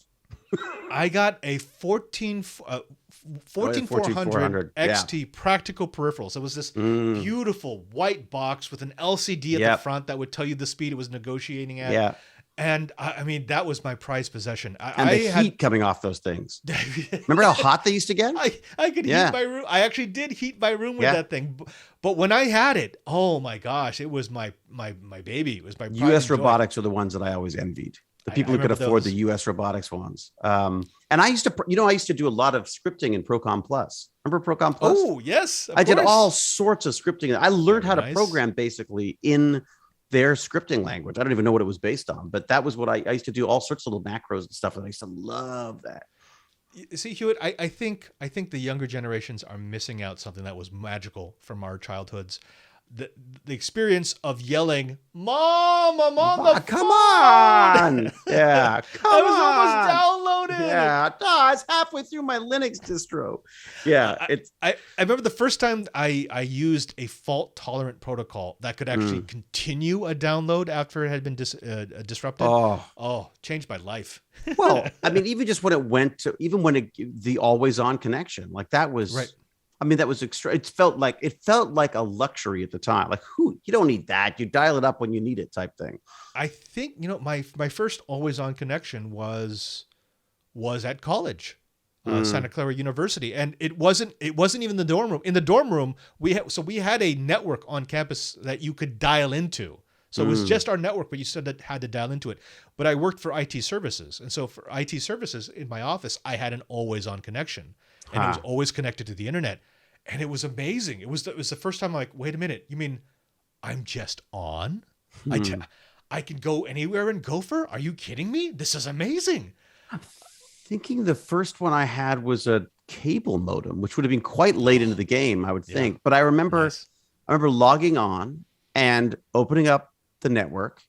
I got a 14400 XT practical peripherals. It was this beautiful white box with an LCD at the front that would tell you the speed it was negotiating at. Yeah. And I mean, that was my prized possession. And the heat coming off those things. Remember how hot they used to get? I could heat my room. I actually did heat my room with that thing. But when I had it, oh my gosh, it was my baby. It was my pride US Robotics are the ones that I always envied. The people who could afford the US Robotics ones. And I used to do a lot of scripting in Procom Plus. Remember Procom Plus? Oh, yes. I did all sorts of scripting. I learned how to program basically in their scripting language. I don't even know what it was based on, but that was what I used to do, all sorts of little macros and stuff. And I used to love that. See, Hewitt, I think the younger generations are missing out something that was magical from our childhoods. The experience of yelling, "Mom, I'm on the come on!" Yeah, come I was almost downloaded. Yeah, it's halfway through my Linux distro. Yeah, I remember the first time I used a fault-tolerant protocol that could actually continue a download after it had been disrupted. Oh, changed my life. Well, I mean, even just when the always-on connection, like that was right. I mean, that was extra. It felt like a luxury at the time. Like, you don't need that. You dial it up when you need it, type thing. I think my first always on connection was at college, Santa Clara University, and it wasn't even the dorm room. In the dorm room, we had a network on campus that you could dial into. So it was just our network, but you still had to dial into it. But I worked for IT services, and so for IT services in my office, I had an always on connection. And it was always connected to the internet. And it was amazing. It was the first time I'm like, wait a minute, you mean I'm just on? I can go anywhere in Gopher? Are you kidding me? This is amazing. I'm thinking the first one I had was a cable modem, which would have been quite late into the game, I would think. But I remember logging on and opening up the network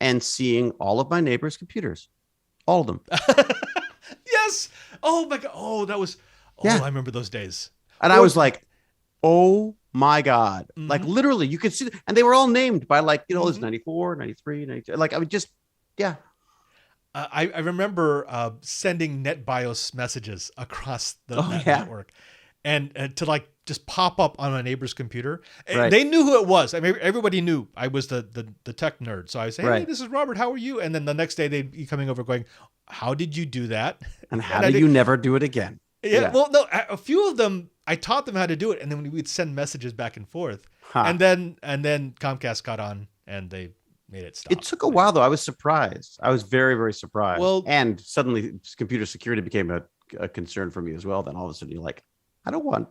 and seeing all of my neighbors' computers. All of them. Yes. Oh my God. Oh, that was. Oh, Yeah. I remember those days. And I was like, oh my God. Like Mm-hmm. literally you could see, and they were all named by like, you know, Mm-hmm. there's 94, 93, 92. Like I would just, yeah. I remember sending NetBIOS messages across Oh that yeah. network, and to like just pop up on my neighbor's computer. Right. They knew who it was. I mean, everybody knew I was the tech nerd. So I would say, "Hey, Right. this is Robert. How are you?" And then the next day they'd be coming over, going, "How did you do that?" And how And I do did. you never do it again? Yeah. Well, no, a few of them I taught them how to do it, and then we'd send messages back and forth, Huh. and then Comcast got on and they made it stop. It took a while though. I was surprised. I was very, very surprised. Well, and suddenly computer security became a concern for me as well. Then all of a sudden you're like, I don't want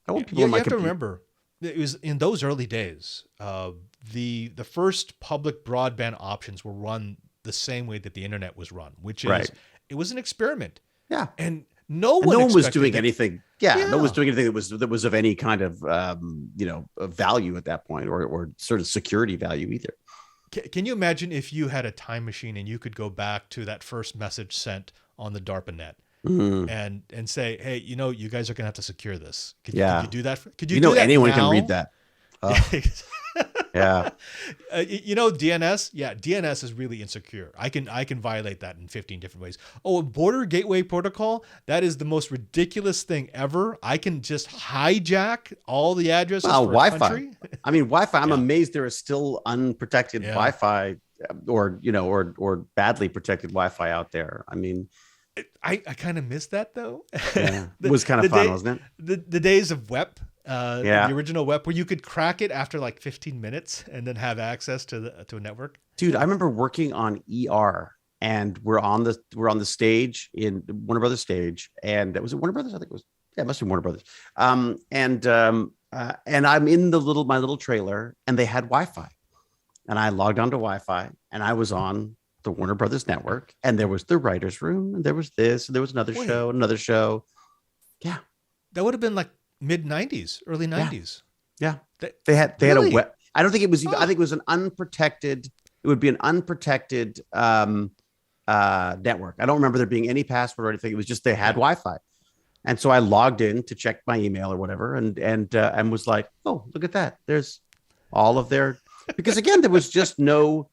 people you on my have to computer. remember, it was in those early days. The first public broadband options were run the same way that the internet was run, which is Right. it was an experiment. Yeah. And no And one no one was expected doing that- anything. Yeah, Yeah. no one was doing anything that was of any kind of of value at that point, or sort of security value either. Can you imagine if you had a time machine and you could go back to that first message sent on the DARPA net and say, hey, you guys are gonna have to secure this. Could you do that? Could you do that anyone now? can read that. Yeah. DNS. Yeah, DNS is really insecure. I can violate that in 15 different ways. Oh, a border gateway protocol. That is the most ridiculous thing ever. I can just hijack all the addresses for Wi-Fi. a country. I mean, Wi-Fi. I'm Yeah. amazed there is still unprotected Wi-Fi, or badly protected Wi-Fi out there. I mean, I kind of miss that though. yeah. It was kind of fun, wasn't it? The days of WEP. The original WEP, where you could crack it after like 15 minutes and then have access to a network. Dude, I remember working on ER, and we're on the stage in Warner Brothers stage, and was it Warner Brothers? I think it was. Yeah, it must be Warner Brothers. And I'm in my little trailer, and they had Wi-Fi, and I logged onto Wi-Fi, and I was on the Warner Brothers network, and there was the writers' room, and there was this, and there was another show. Yeah, that would have been like mid 90s, early 90s. Yeah. They had Really? a web. I don't think it was even, I think it was an unprotected, it would be an unprotected network. I don't remember there being any password or anything. It was just they had Wi-Fi. And so I logged in to check my email or whatever, and was like, oh, look at that. There's all of their, because again, there was just no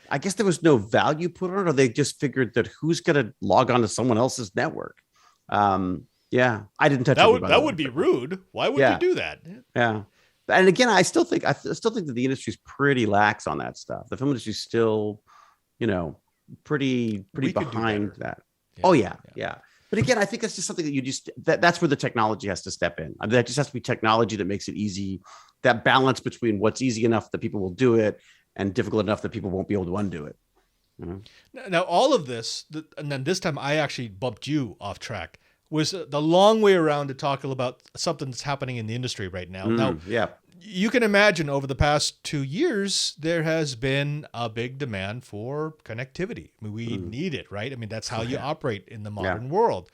value put on it, or they just figured that who's going to log on to someone else's network. Yeah, I didn't touch that. That would be rude. Why would you do that? Yeah, and again, I still think that the industry's pretty lax on that stuff. The film industry's still, pretty behind that. Yeah. But again, I think that's just something that that's where the technology has to step in. I mean, that just has to be technology that makes it easy. That balance between what's easy enough that people will do it and difficult enough that people won't be able to undo it. Now, all of this, and then this time I actually bumped you off track, was the long way around to talk about something that's happening in the industry right now. Now, you can imagine over the past 2 years, there has been a big demand for connectivity. I mean, we need it, right? I mean, that's how you operate in the modern world.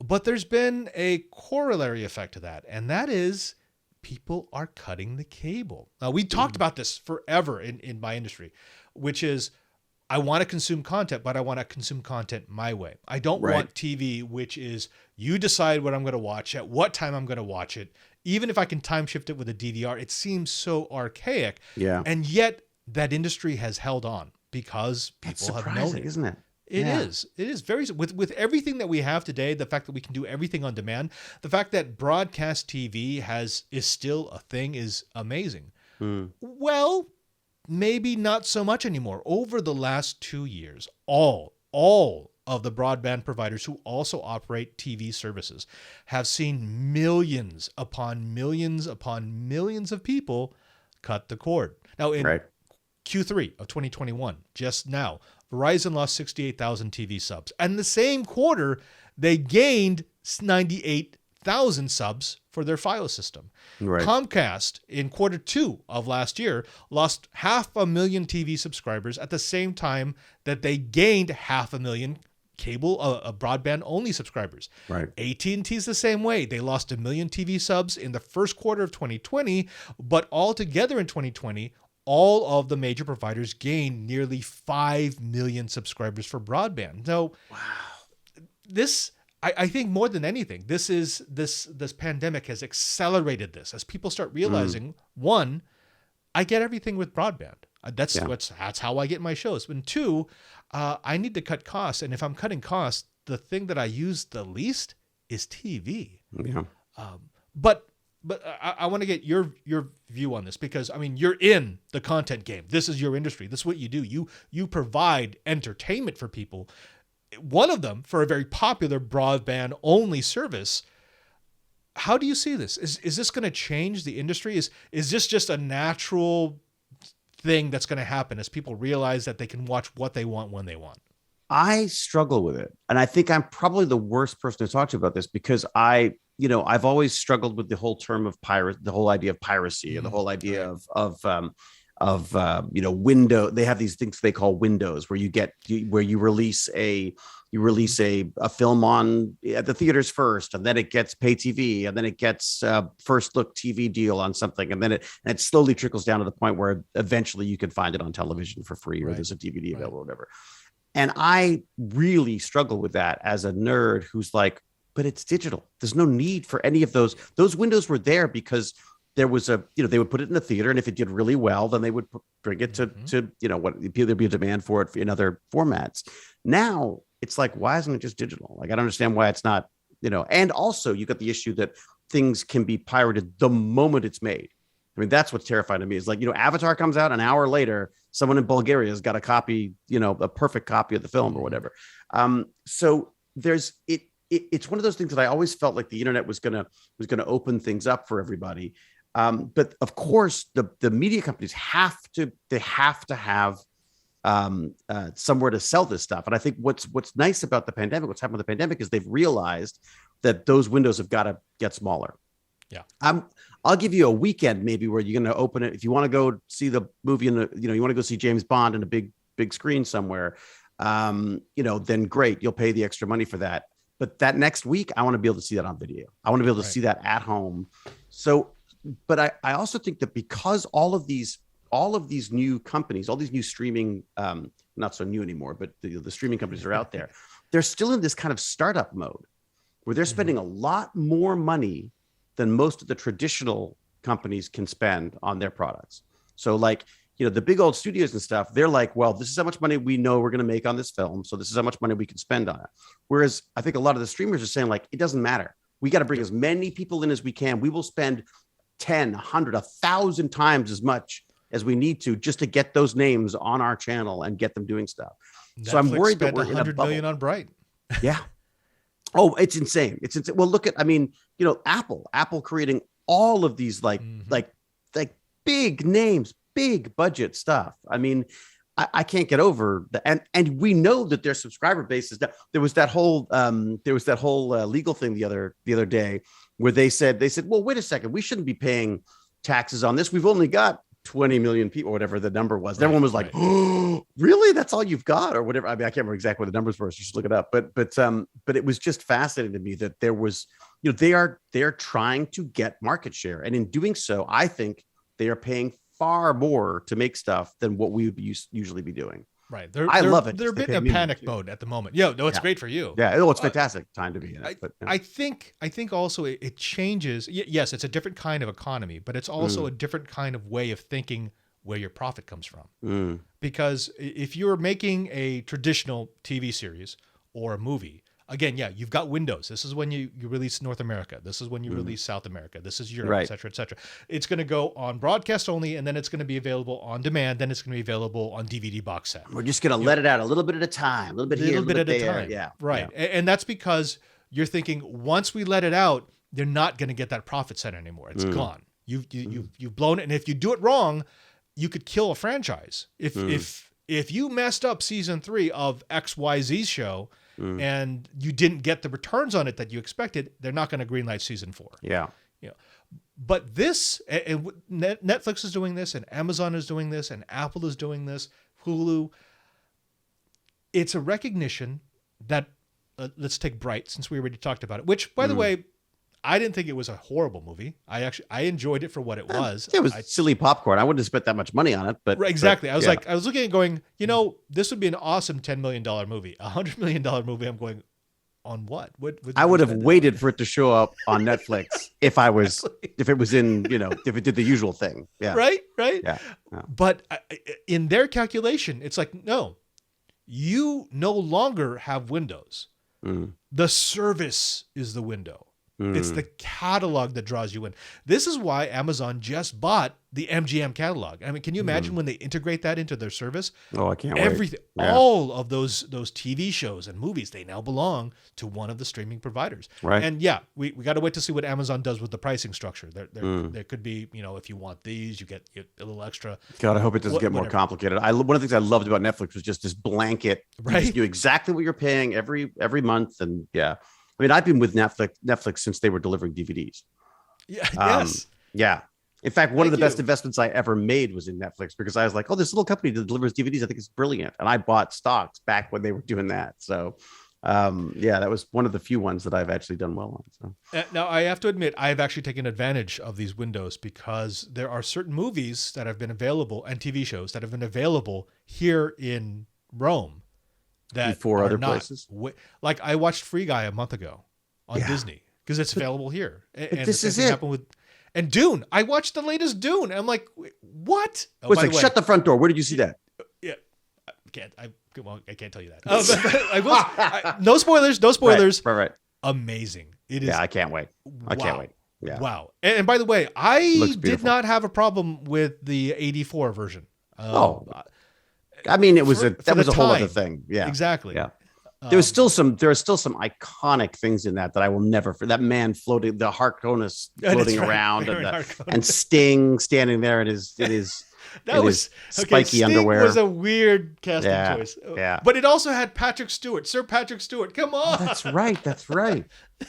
But there's been a corollary effect to that, and that is people are cutting the cable. Now, we talked about this forever in my industry, which is I want to consume content, but I want to consume content my way. I don't want TV, which is you decide what I'm going to watch, at what time I'm going to watch it. Even if I can time shift it with a DVR, it seems so archaic. Yeah. And yet that industry has held on because people have known it. Isn't it? It is. It is very, with everything that we have today, the fact that we can do everything on demand, the fact that broadcast TV is still a thing is amazing. Well, maybe not so much anymore. Over the last 2 years, all of the broadband providers who also operate TV services have seen millions upon millions upon millions of people cut the cord. Now, in Q3 of 2021, just now, Verizon lost 68,000 TV subs. And the same quarter, they gained 98,000 subs for their Fios system. Comcast in Q2 of last year lost 500,000 TV subscribers at the same time that they gained 500,000 cable broadband only subscribers. AT&T's the same way. They lost 1 million TV subs in the first quarter of 2020, but altogether in 2020, all of the major providers gained nearly 5 million subscribers for broadband. So this, I think more than anything, this pandemic has accelerated this as people start realizing, one, I get everything with broadband. That's how I get my shows. And two, I need to cut costs. And if I'm cutting costs, the thing that I use the least is TV. Yeah. But I want to get your view on this, because I mean, you're in the content game. This is your industry. This is what you do. You provide entertainment for people. One of them for a very popular broadband only service. How do you see this? Is this going to change the industry? Is this just a natural thing that's going to happen as people realize that they can watch what they want when they want? I struggle with it. And I think I'm probably the worst person to talk to about this, because I've always struggled with the whole term of the whole idea of piracy, and the whole idea of window. They have these things they call windows, where you release a film on at the theaters first, and then it gets pay TV, and then it gets first look TV deal on something, and then it slowly trickles down to the point where eventually you can find it on television for free, or there's a DVD available, or whatever. And I really struggle with that as a nerd who's like, but it's digital. There's no need for any of those. Those windows were there because there was they would put it in the theater, and if it did really well, then they would bring it to there'd be a demand for it in other formats. Now it's like, why isn't it just digital? Like, I don't understand why it's not, and also you got the issue that things can be pirated the moment it's made. I mean, that's what's terrifying to me, is like, Avatar comes out an hour later, someone in Bulgaria has got a copy, a perfect copy of the film or whatever. So there's it's one of those things that I always felt like the internet was gonna open things up for everybody. But of course, the media companies have to have somewhere to sell this stuff. And I think what's nice about the pandemic, what's happened with the pandemic, is they've realized that those windows have got to get smaller. Yeah. I'll give you a weekend maybe where you're going to open it. If you want to go see the movie you want to go see James Bond in a big screen somewhere, then great. You'll pay the extra money for that. But that next week, I want to be able to see that on video. I want to be able to see that at home. So, but I also think that because all of these new companies, all these new streaming, not so new anymore, but the streaming companies are out there, they're still in this kind of startup mode where they're spending a lot more money than most of the traditional companies can spend on their products. So like, the big old studios and stuff, they're like, well, this is how much money we know we're going to make on this film, so this is how much money we can spend on it. Whereas I think a lot of the streamers are saying, like, it doesn't matter. We got to bring as many people in as we can. We will spend 10, 100, 1,000 times as much as we need to just to get those names on our channel and get them doing stuff. Netflix so I'm worried that we're $100 in a bubble. million on Bright. Yeah. Oh, it's insane. It's insane. Well, look at, Apple creating all of these like big names, big budget stuff. I mean, I can't get over that. And we know that their subscriber base is that there was that whole legal thing the other day where they said, well, wait a second, we shouldn't be paying taxes on this. We've only got 20 million people, or whatever the number was. Right, everyone was like, oh, really? That's all you've got, or whatever. I mean, I can't remember exactly what the numbers were. So you should look it up. But it was just fascinating to me that there was, they are trying to get market share. And in doing so, I think they are paying far more to make stuff than what we would usually be doing. Right. I love it. They're a bit in a panic mode at the moment. It's great for you. Yeah. Oh, it's fantastic time to be in it. But, I think also it changes. Yes, it's a different kind of economy, but it's also a different kind of way of thinking where your profit comes from. Because if you're making a traditional TV series or a movie, again, you've got windows. This is when you release North America. This is when you release South America. This is Europe, et cetera, et cetera. It's going to go on broadcast only, and then it's going to be available on demand. Then it's going to be available on DVD box set. We're just going to let it out a little bit at a time, a little bit here, a little bit at a time. Yeah. Right. Yeah. And that's because you're thinking once we let it out, they're not going to get that profit center anymore. It's gone. You've blown it. And if you do it wrong, you could kill a franchise. If you messed up season 3 of XYZ show, and you didn't get the returns on it that you expected, they're not going to greenlight season 4. Yeah. But this, and Netflix is doing this, and Amazon is doing this, and Apple is doing this, Hulu. It's a recognition that, let's take Bright, since we already talked about it, which, by the way, I didn't think it was a horrible movie. I enjoyed it for what it was. It was silly popcorn. I wouldn't have spent that much money on it, but right, exactly. I was looking at it going, this would be an awesome $10 million movie. $100 million movie. I'm going, On what? What I would have waited for it to show up on Netflix if it was in, if it did the usual thing. Yeah. Right. Yeah. But in their calculation, it's like, no, you no longer have windows. The service is the window. It's the catalog that draws you in. This is why Amazon just bought the MGM catalog. I mean, can you imagine when they integrate that into their service? Oh, I can't Everything, wait. Yeah. all of those TV shows and movies, they now belong to one of the streaming providers. Right. And yeah, we got to wait to see what Amazon does with the pricing structure. There could be, if you want these, you get a little extra. God, I hope it doesn't get more complicated. One of the things I loved about Netflix was just this blanket. Right. You just knew exactly what you're paying every month. And yeah. I mean, I've been with Netflix since they were delivering DVDs. Yeah. Yes. Yeah. In fact, one of the best investments I ever made was in Netflix, because I was like, oh, this little company that delivers DVDs, I think it's brilliant. And I bought stocks back when they were doing that. So, that was one of the few ones that I've actually done well on. So. Now, I have to admit, I've actually taken advantage of these windows, because there are certain movies that have been available and TV shows that have been available here in Rome. That before other places, like I watched Free Guy a month ago on Disney because it's available here. And this is it. And Dune, I watched the latest Dune. I'm like, what? Shut the front door. Where did you see that? Yeah, I can't tell you that. But no spoilers. No spoilers. Right. Amazing. It is. Yeah, I can't wait. I can't wait. Yeah. Wow. And by the way, I did not have a problem with the 84 version. I mean, that was a whole other thing. Yeah, exactly. Yeah, there are still some iconic things in that I will never forget. That man floating, the Harkonnen floating around, and Sting standing there in his spiky underwear. Sting was a weird casting choice. Yeah, but it also had Sir Patrick Stewart. Come on, that's right.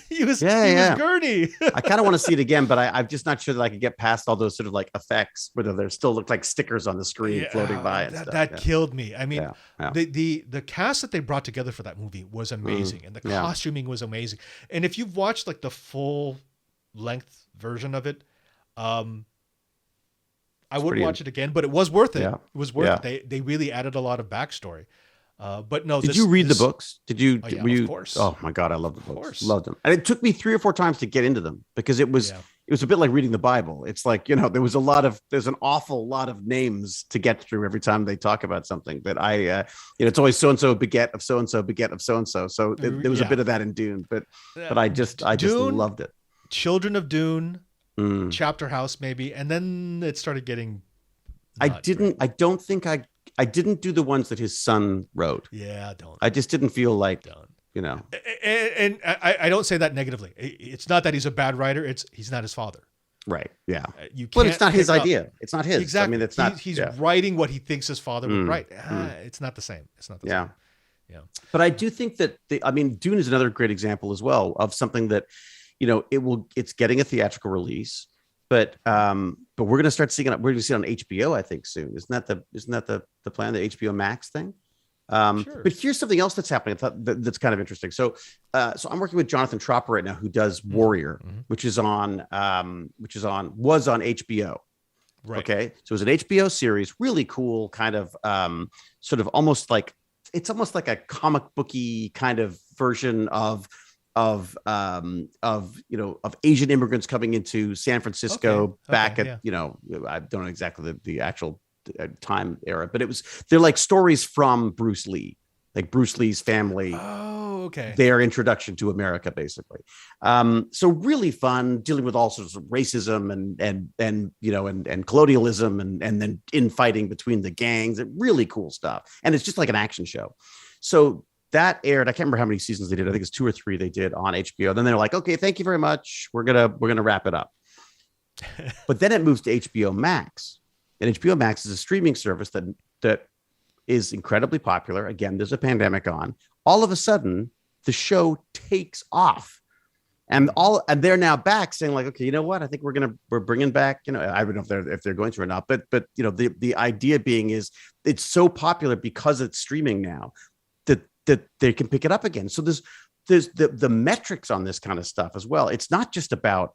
he was Gurney. I kind of want to see it again, but I'm just not sure that I could get past all those sort of like effects where there still look like stickers on the screen floating by. That killed me. I mean, the cast that they brought together for that movie was amazing, and the costuming was amazing. And if you've watched like the full length version of it, I wouldn't watch it again, but it was worth it. Yeah. It was worth it. They really added a lot of backstory. But no, did you read the books? Did you? Of course. Oh my God, I love the books. Loved them, and it took me 3 or 4 times to get into them, because it was a bit like reading the Bible. It's like, there's an awful lot of names to get through every time they talk about something. That it's always so and so beget of so and so beget of so and so. So there was a bit of that in Dune, but I just loved it. Children of Dune, Chapter House maybe, and then it started getting. I didn't do the ones that his son wrote. Yeah, don't. I just didn't feel like, And I don't say that negatively. It's not that he's a bad writer. He's not his father. Right. Yeah. But it's not his idea. It's not his. Exactly. I mean, it's not. He's writing what he thinks his father would write. It's not the same. It's not the same. Yeah. But I do think that Dune is another great example as well of something that, it's getting a theatrical release. But we're going to start seeing it. We're going to see it on HBO, I think, soon. Isn't that the plan? The HBO Max thing. Sure. But here's something else that's happening that's kind of interesting. So I'm working with Jonathan Tropper right now, who does Warrior, which was on HBO. Right. Okay, so it was an HBO series, really cool, kind of sort of almost like a comic booky kind of version of Asian immigrants coming into San Francisco back at I don't know exactly the actual time era, but they're like stories from Bruce Lee, like Bruce Lee's family. Oh, okay. Their introduction to America, basically. So really fun, dealing with all sorts of racism and colonialism and then infighting between the gangs. Really cool stuff, and it's just like an action show. So that aired. I can't remember how many seasons they did. I think it's 2 or 3 they did on HBO. Then they're like, okay, thank you very much. We're gonna wrap it up. But then it moves to HBO Max, and HBO Max is a streaming service that is incredibly popular. Again, there's a pandemic on. All of a sudden, the show takes off, and they're now back saying like, okay, you know what? I think we're bringing back. I don't know if they're going to or not, but the idea being is it's so popular because it's streaming now that they can pick it up again. So there's the metrics on this kind of stuff as well. It's not just about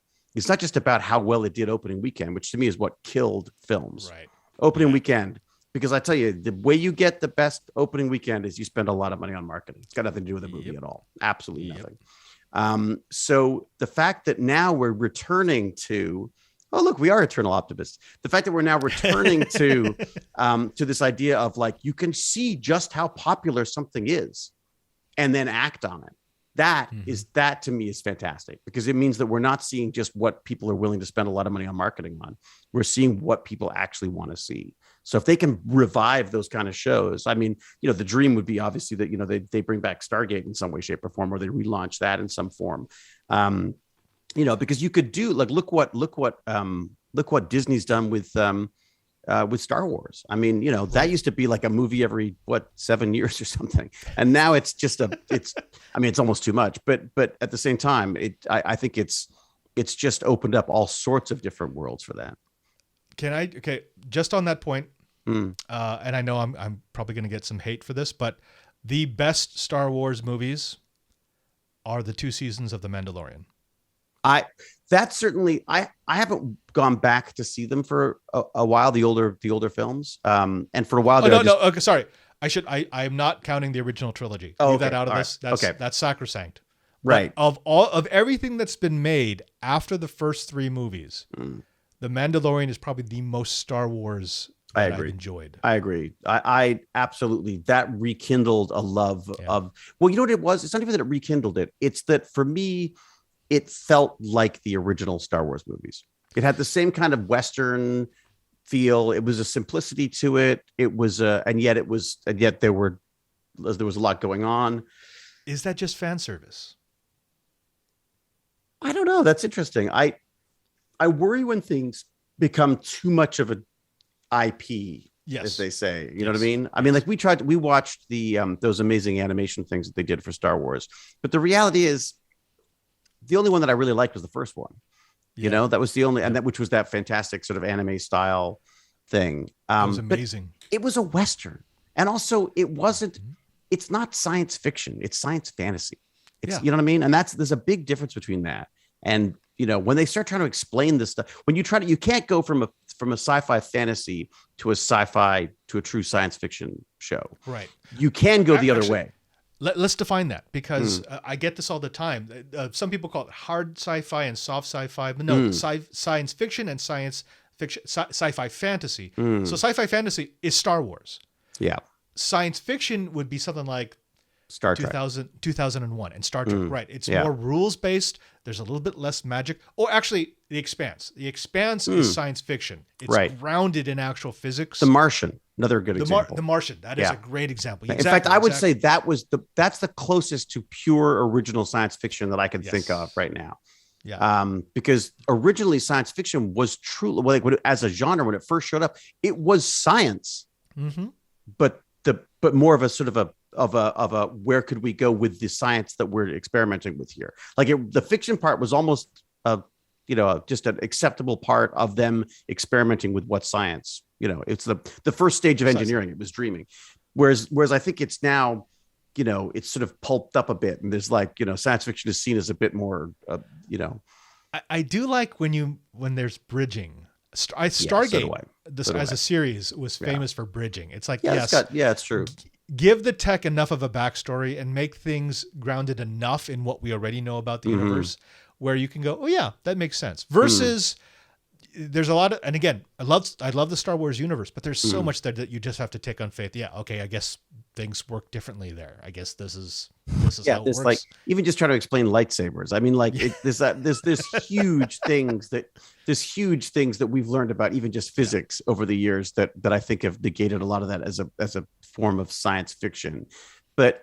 how well it did opening weekend, which to me is what killed films. Right. Opening weekend, because I tell you, the way you get the best opening weekend is you spend a lot of money on marketing. It's got nothing to do with the movie at all. Absolutely nothing. So the fact that now we're returning to, oh, look, we are eternal optimists. The fact that we're now returning to this idea of like, you can see just how popular something is and then act on it. That to me is fantastic, because it means that we're not seeing just what people are willing to spend a lot of money on marketing on. We're seeing what people actually want to see. So if they can revive those kind of shows, I mean, the dream would be obviously that, they bring back Stargate in some way, shape, or form, or they relaunch that in some form. Because you could do like, look what Disney's done with Star Wars. I mean, that used to be like a movie every 7 years or something, and now it's just it's almost too much. But at the same time, I think it's just opened up all sorts of different worlds for that. Just on that point, and I know I'm probably going to get some hate for this, but the best Star Wars movies are the 2 seasons of The Mandalorian. I haven't gone back to see them for a while, the older films. And for a while there, okay, sorry. I am not counting the original trilogy. Leave that out of this. Right. That's sacrosanct. Right. But of everything that's been made after the first 3 movies, The Mandalorian is probably the most Star Wars that I've enjoyed. I agree. I absolutely, that rekindled a love of, well, you know what it was? It's not even that it rekindled it. It's that for me, it felt like the original Star Wars movies. It had the same kind of Western feel. It was a simplicity to it. It was and yet there was a lot going on. Is that just fan service? I don't know. That's interesting. I worry when things become too much of an IP, as they say. You know what I mean? I mean, like we watched the those amazing animation things that they did for Star Wars, but the reality is, the only one that I really liked was the first one. That was the only, and which was that fantastic sort of anime style thing. It was amazing. It was a Western, and also it wasn't. It's not science fiction. It's science fantasy. It's you know what I mean. And there's a big difference between that. And when they start trying to explain this stuff, when you can't go from a sci-fi fantasy to a true science fiction show. Right. You can go the other way. Let's define that, because I get this all the time. Some people call it hard sci-fi and soft sci-fi, but no, science fiction and science fiction, sci-fi fantasy. So sci-fi fantasy is Star Wars. Yeah. Science fiction would be something like Star Trek 2001 and Star Trek. Right. It's more rules based. There's a little bit less magic. Or actually, The Expanse. The Expanse is science fiction. It's grounded in actual physics. The Martian. Another good example. The Martian. That is a great example. In fact, I would say that's the closest to pure original science fiction that I can think of right now. Yeah. Because originally science fiction was truly, as a genre, when it first showed up, it was science, but more of a sort of a where could we go with the science that we're experimenting with here? Like the fiction part was almost just an acceptable part of them experimenting with what science. It's the first stage of engineering. It was dreaming. Whereas I think it's now, it's sort of pulped up a bit, and there's science fiction is seen as a bit more, I do like when there's bridging. Stargate, as a series, was famous for bridging. It's like, it's true. Give the tech enough of a backstory and make things grounded enough in what we already know about the universe, where you can go, oh yeah, that makes sense. Versus there's a lot of, and again, I love the Star Wars universe, but there's so much there that you just have to take on faith. Yeah, okay, I guess things work differently there. I guess this is how it works. Like even just trying to explain lightsabers. I mean, like there's huge things that we've learned about even just physics over the years that I think have negated a lot of that as a form of science fiction. But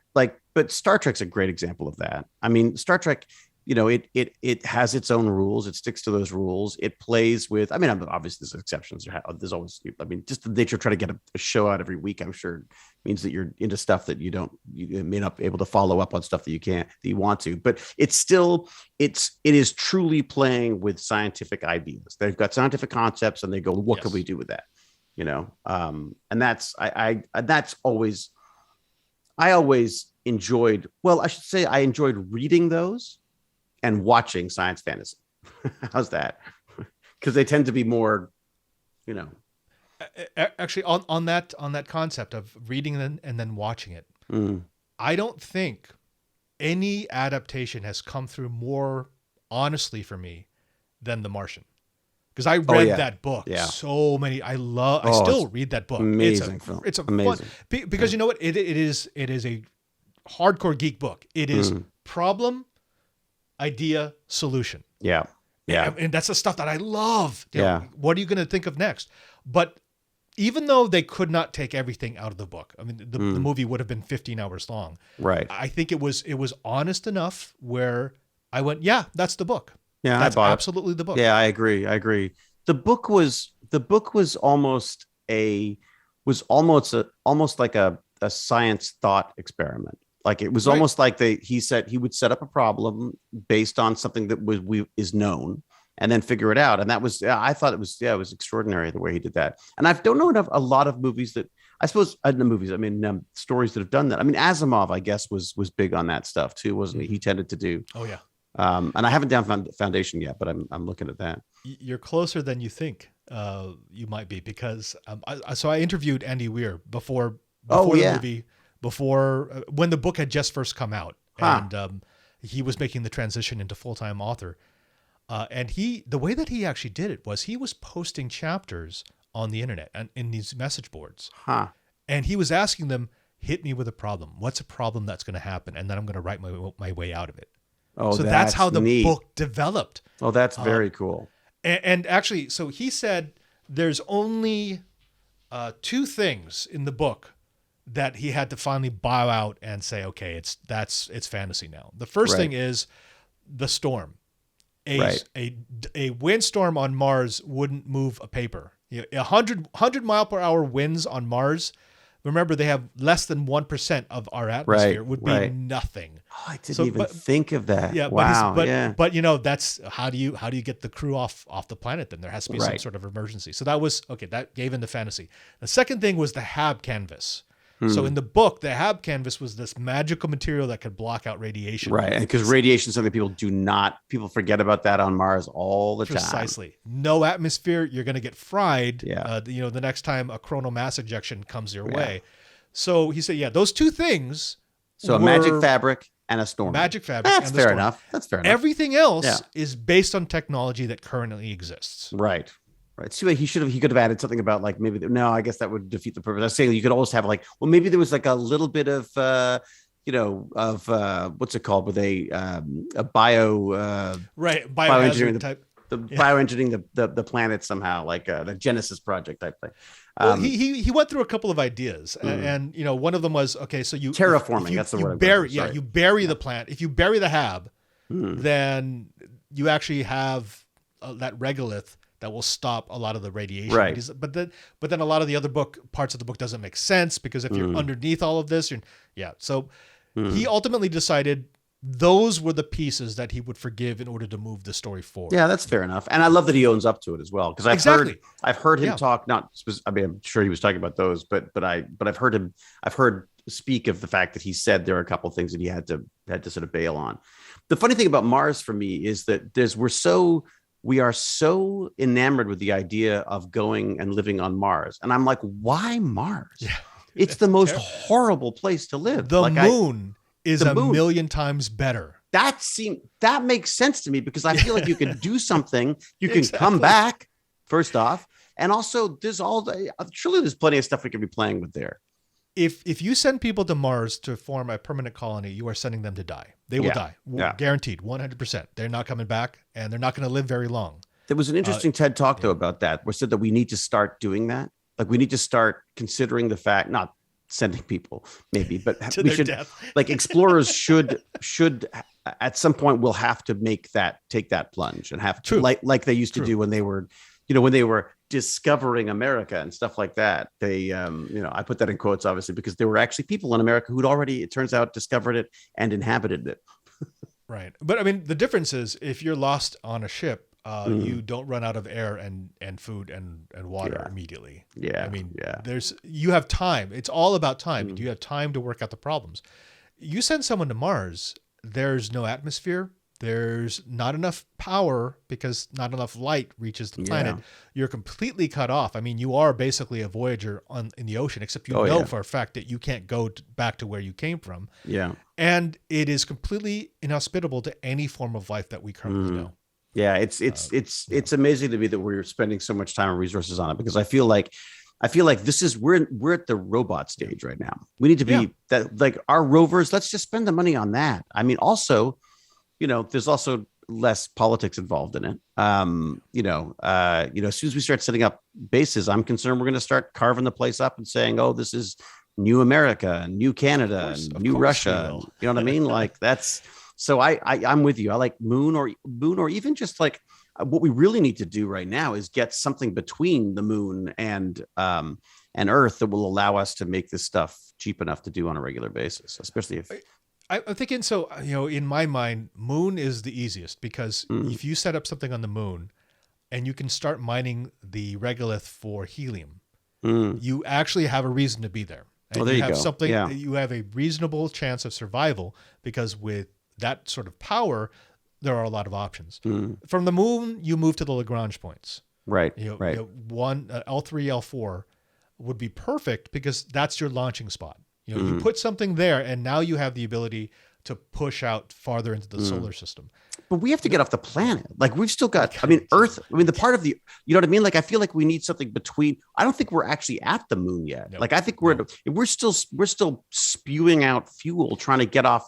Star Trek's a great example of that. I mean, Star Trek, it has its own rules. It sticks to those rules. It plays with, I mean, obviously there's exceptions. There's always, I mean, just the nature of trying to get a show out every week, I'm sure means that you're into stuff that you may not be able to follow up on stuff that you want to, but it's still, it is truly playing with scientific ideas. They've got scientific concepts and they go, what can we do with that? And that's, I always enjoyed, I enjoyed reading those and watching science fantasy. How's that? Because they tend to be more, Actually, on that concept of reading and then watching it, I don't think any adaptation has come through more honestly for me than The Martian. Because I read that book so many. I still read that book. Amazing film. It's a amazing. Fun, because you know what? It is a hardcore geek book. It is problem, idea, solution. Yeah. Yeah. And that's the stuff that I love. What are you going to think of next? But even though they could not take everything out of the book, I mean, the movie would have been 15 hours long. Right. I think it was honest enough where I went, yeah, that's the book. Yeah, that's absolutely the book. Yeah, I agree. The book was almost like a science thought experiment. Like it was almost like he said he would set up a problem based on something that is known and then figure it out. And that was, I thought it was extraordinary the way he did that. And I don't know a lot of movies that, I suppose, stories that have done that. I mean, Asimov, I guess, was big on that stuff too, wasn't he? He tended to do. Oh yeah. And I haven't done Foundation yet, but I'm looking at that. You're closer than you think you might be, because I interviewed Andy Weir before the movie, when the book had just first come out, and he was making the transition into full-time author. And the way that he actually did it was he was posting chapters on the internet and in these message boards. And he was asking them, hit me with a problem. What's a problem that's going to happen? And then I'm going to write my way out of it. Oh, so that's how the book developed. Oh, that's very cool. And actually, so he said there's only 2 things in the book that he had to finally bow out and say, okay, it's fantasy now. The first thing is the storm. A windstorm on Mars wouldn't move a paper. 100 mile per hour winds on Mars. Remember, they have less than 1% of our atmosphere. Would be nothing. Oh, I didn't even think of that. Yeah, wow. But that's how do you get the crew off the planet? Then there has to be some sort of emergency. So that was okay. That gave into fantasy. The second thing was the Hab Canvas. So in the book, the Hab Canvas was this magical material that could block out radiation. Right, and because radiation is something people forget about that on Mars all the time. Precisely. No atmosphere, you're going to get fried. Yeah. The next time a coronal mass ejection comes your way. So he said, those 2 things. So a magic fabric and a storm. Magic fabric. That's fair enough. That's fair enough. Everything else is based on technology that currently exists. Right. See, he could have added something about like maybe I guess that would defeat the purpose. I was saying you could always have maybe there was like a little bit of what's it called with a bioengineering type. Bioengineering the planet somehow, like the Genesis project type thing. Well, he went through a couple of ideas, and one of them was so you terraforming. That's the word. You bury the plant. If you bury the Hab, then you actually have that regolith that will stop a lot of the radiation. Right. But then a lot of the other parts of the book doesn't make sense, because if you're underneath all of this, so he ultimately decided those were the pieces that he would forgive in order to move the story forward. Yeah, that's fair enough. And I love that he owns up to it as well, because I've heard him talk, I'm sure he was talking about those, but I've heard speak of the fact that he said there are a couple of things that he had to sort of bail on. The funny thing about Mars for me is that we are so enamored with the idea of going and living on Mars. And I'm like, why Mars? Yeah. It's the most horrible place to live. The moon is a million times better. That makes sense to me, because I feel like you can do something. You can come back, first off. And also surely there's plenty of stuff we could be playing with there. If you send people to Mars to form a permanent colony, you are sending them to die. They will die. Guaranteed, 100%. They're not coming back, and they're not going to live very long. There was an interesting TED Talk, though, about that, where it said that we need to start doing that. Like, we need to start considering the fact, not sending people, maybe, but we should, like, explorers should at some point will have to take that plunge and have to, like they used to do when they were, when they were discovering America and stuff like that. They, I put that in quotes, obviously, because there were actually people in America who'd already, it turns out, discovered it and inhabited it. Right. But I mean, the difference is if you're lost on a ship, you don't run out of air and food and water immediately. Yeah. I mean, you have time. It's all about time. You have time to work out the problems. You send someone to Mars, there's no atmosphere. there's not enough power because not enough light reaches the planet. You're completely cut off. I mean, you are basically a Voyager in the ocean, except you know for a fact that you can't go back to where you came from. Yeah. And it is completely inhospitable to any form of life that we currently know. Yeah, it's amazing to me that we're spending so much time and resources on it, because I feel like this is we're at the robot stage right now. We need to be that, like, our rovers. Let's just spend the money on that. I mean, also, there's also less politics involved in it. As soon as we start setting up bases, I'm concerned we're going to start carving the place up and saying, oh, this is new America and new Canada and new Russia. You know what I mean? Like, that's, so I'm with you. I like moon or even just like what we really need to do right now is get something between the moon and Earth that will allow us to make this stuff cheap enough to do on a regular basis, especially if I'm thinking, so, in my mind, moon is the easiest, because if you set up something on the moon and you can start mining the regolith for helium, you actually have a reason to be there. And you have something, you have a reasonable chance of survival, because with that sort of power, there are a lot of options. From the moon, you move to the Lagrange points. Right. One, L3, L4 would be perfect, because that's your launching spot. You put something there, and now you have the ability to push out farther into the solar system. But we have to get off the planet. Like, we've still got, Earth, the part of the, you know what I mean? Like, I feel like we need something between. I don't think we're actually at the moon yet. No. Like, I think we're still spewing out fuel, trying to get I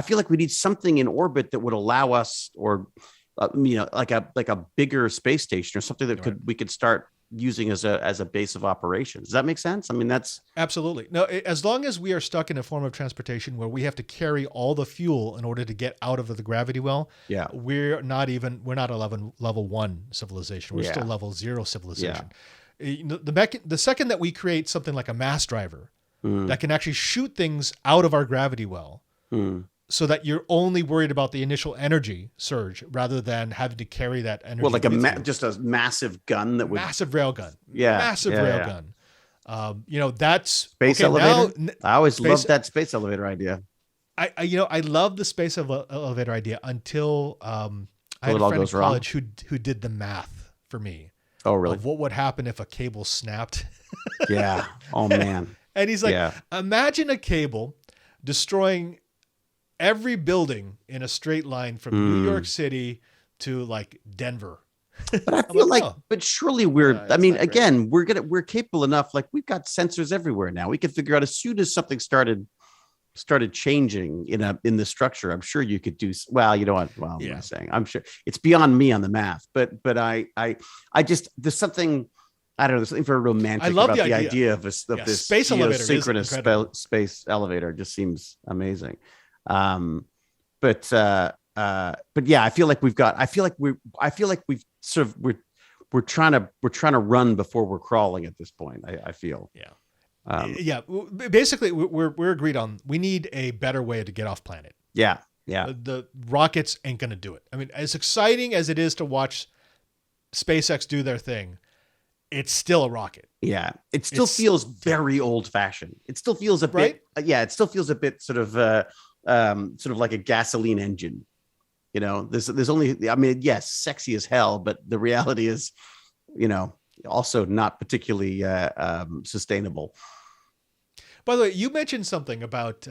feel like we need something in orbit that would allow us, or, like a bigger space station or something that we could start using as a base of operations. Does that make sense? I mean, that's absolutely. No, as long as we are stuck in a form of transportation where we have to carry all the fuel in order to get out of the gravity well, we're not a level 1 civilization. We're still level 0 civilization. The second that we create something like a mass driver that can actually shoot things out of our gravity well, so that you're only worried about the initial energy surge rather than having to carry that energy. Well, like just a massive gun that would... Massive rail gun. Massive rail gun. That's... Space elevator? I always loved that space elevator idea. I love the space elevator idea until I had a friend in college who did the math for me. Oh, really? Of what would happen if a cable snapped. Yeah. Oh, man. And he's like, imagine a cable destroying every building in a straight line from New York City to like Denver. But I feel but surely we're capable enough. Like, we've got sensors everywhere now. We can figure out as soon as something started changing in the structure. I'm sure you could do well. You know what? Well, what am I saying? I'm sure it's beyond me on the math, but I just, there's something, I don't know. There's something very romantic about the idea of this space elevator, synchronous space elevator. It just seems amazing. But yeah, I feel like we've sort of, we're trying to run before we're crawling at this point. I feel. Basically, we're agreed on. We need a better way to get off planet. Yeah. The rockets ain't gonna do it. I mean, as exciting as it is to watch SpaceX do their thing, it's still a rocket. Yeah, it still feels very old-fashioned. It still feels a bit. It still feels a bit sort of like a gasoline engine. There's only, yes, sexy as hell, but the reality is, also not particularly sustainable. By the way, you mentioned something about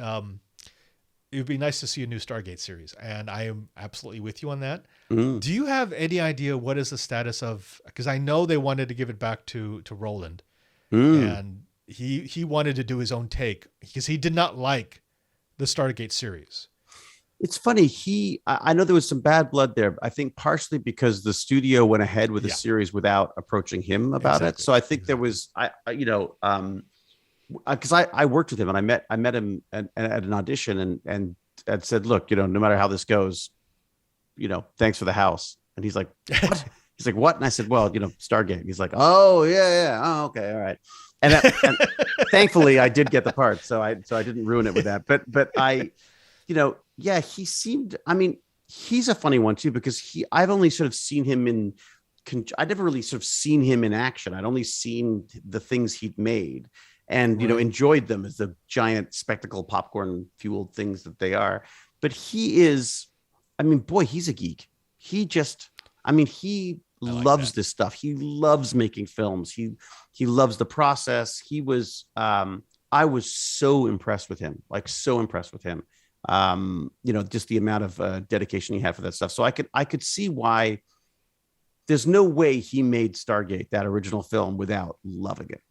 it would be nice to see a new Stargate series, and I am absolutely with you on that. Do you have any idea what is the status of? Because I know they wanted to give it back to Roland, and he wanted to do his own take because he did not like the Stargate series. It's funny. I know there was some bad blood there. I think partially because the studio went ahead with the series without approaching him about it. So I think there was, because I worked with him and I met him at an audition and said, look, no matter how this goes, thanks for the house. And he's like, what? He's like, what? And I said, well, Stargate. He's like, oh yeah. Oh, okay. All right. And thankfully I did get the part. So I didn't ruin it with that, but I, he seemed, he's a funny one too, because I've only sort of seen him I'd never really sort of seen him in action. I'd only seen the things he'd made and, enjoyed them as the giant spectacle popcorn fueled things that they are. But he is I mean, boy, he's a geek. He just, I mean, he loves this stuff. He loves making films. He loves the process. He was, I was so impressed with him, like so impressed with him. Just the amount of dedication he had for that stuff. So I could see why there's no way he made Stargate, that original film, without loving it.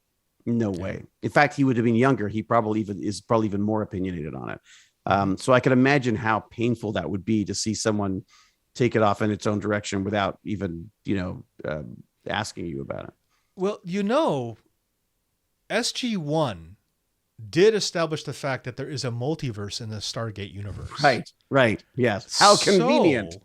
No way. In fact, he would have been younger. He probably even more opinionated on it. So I can imagine how painful that would be to see someone take it off in its own direction without even, asking you about it. Well, SG-1 did establish the fact that there is a multiverse in the Stargate universe. Right. Yes. How convenient.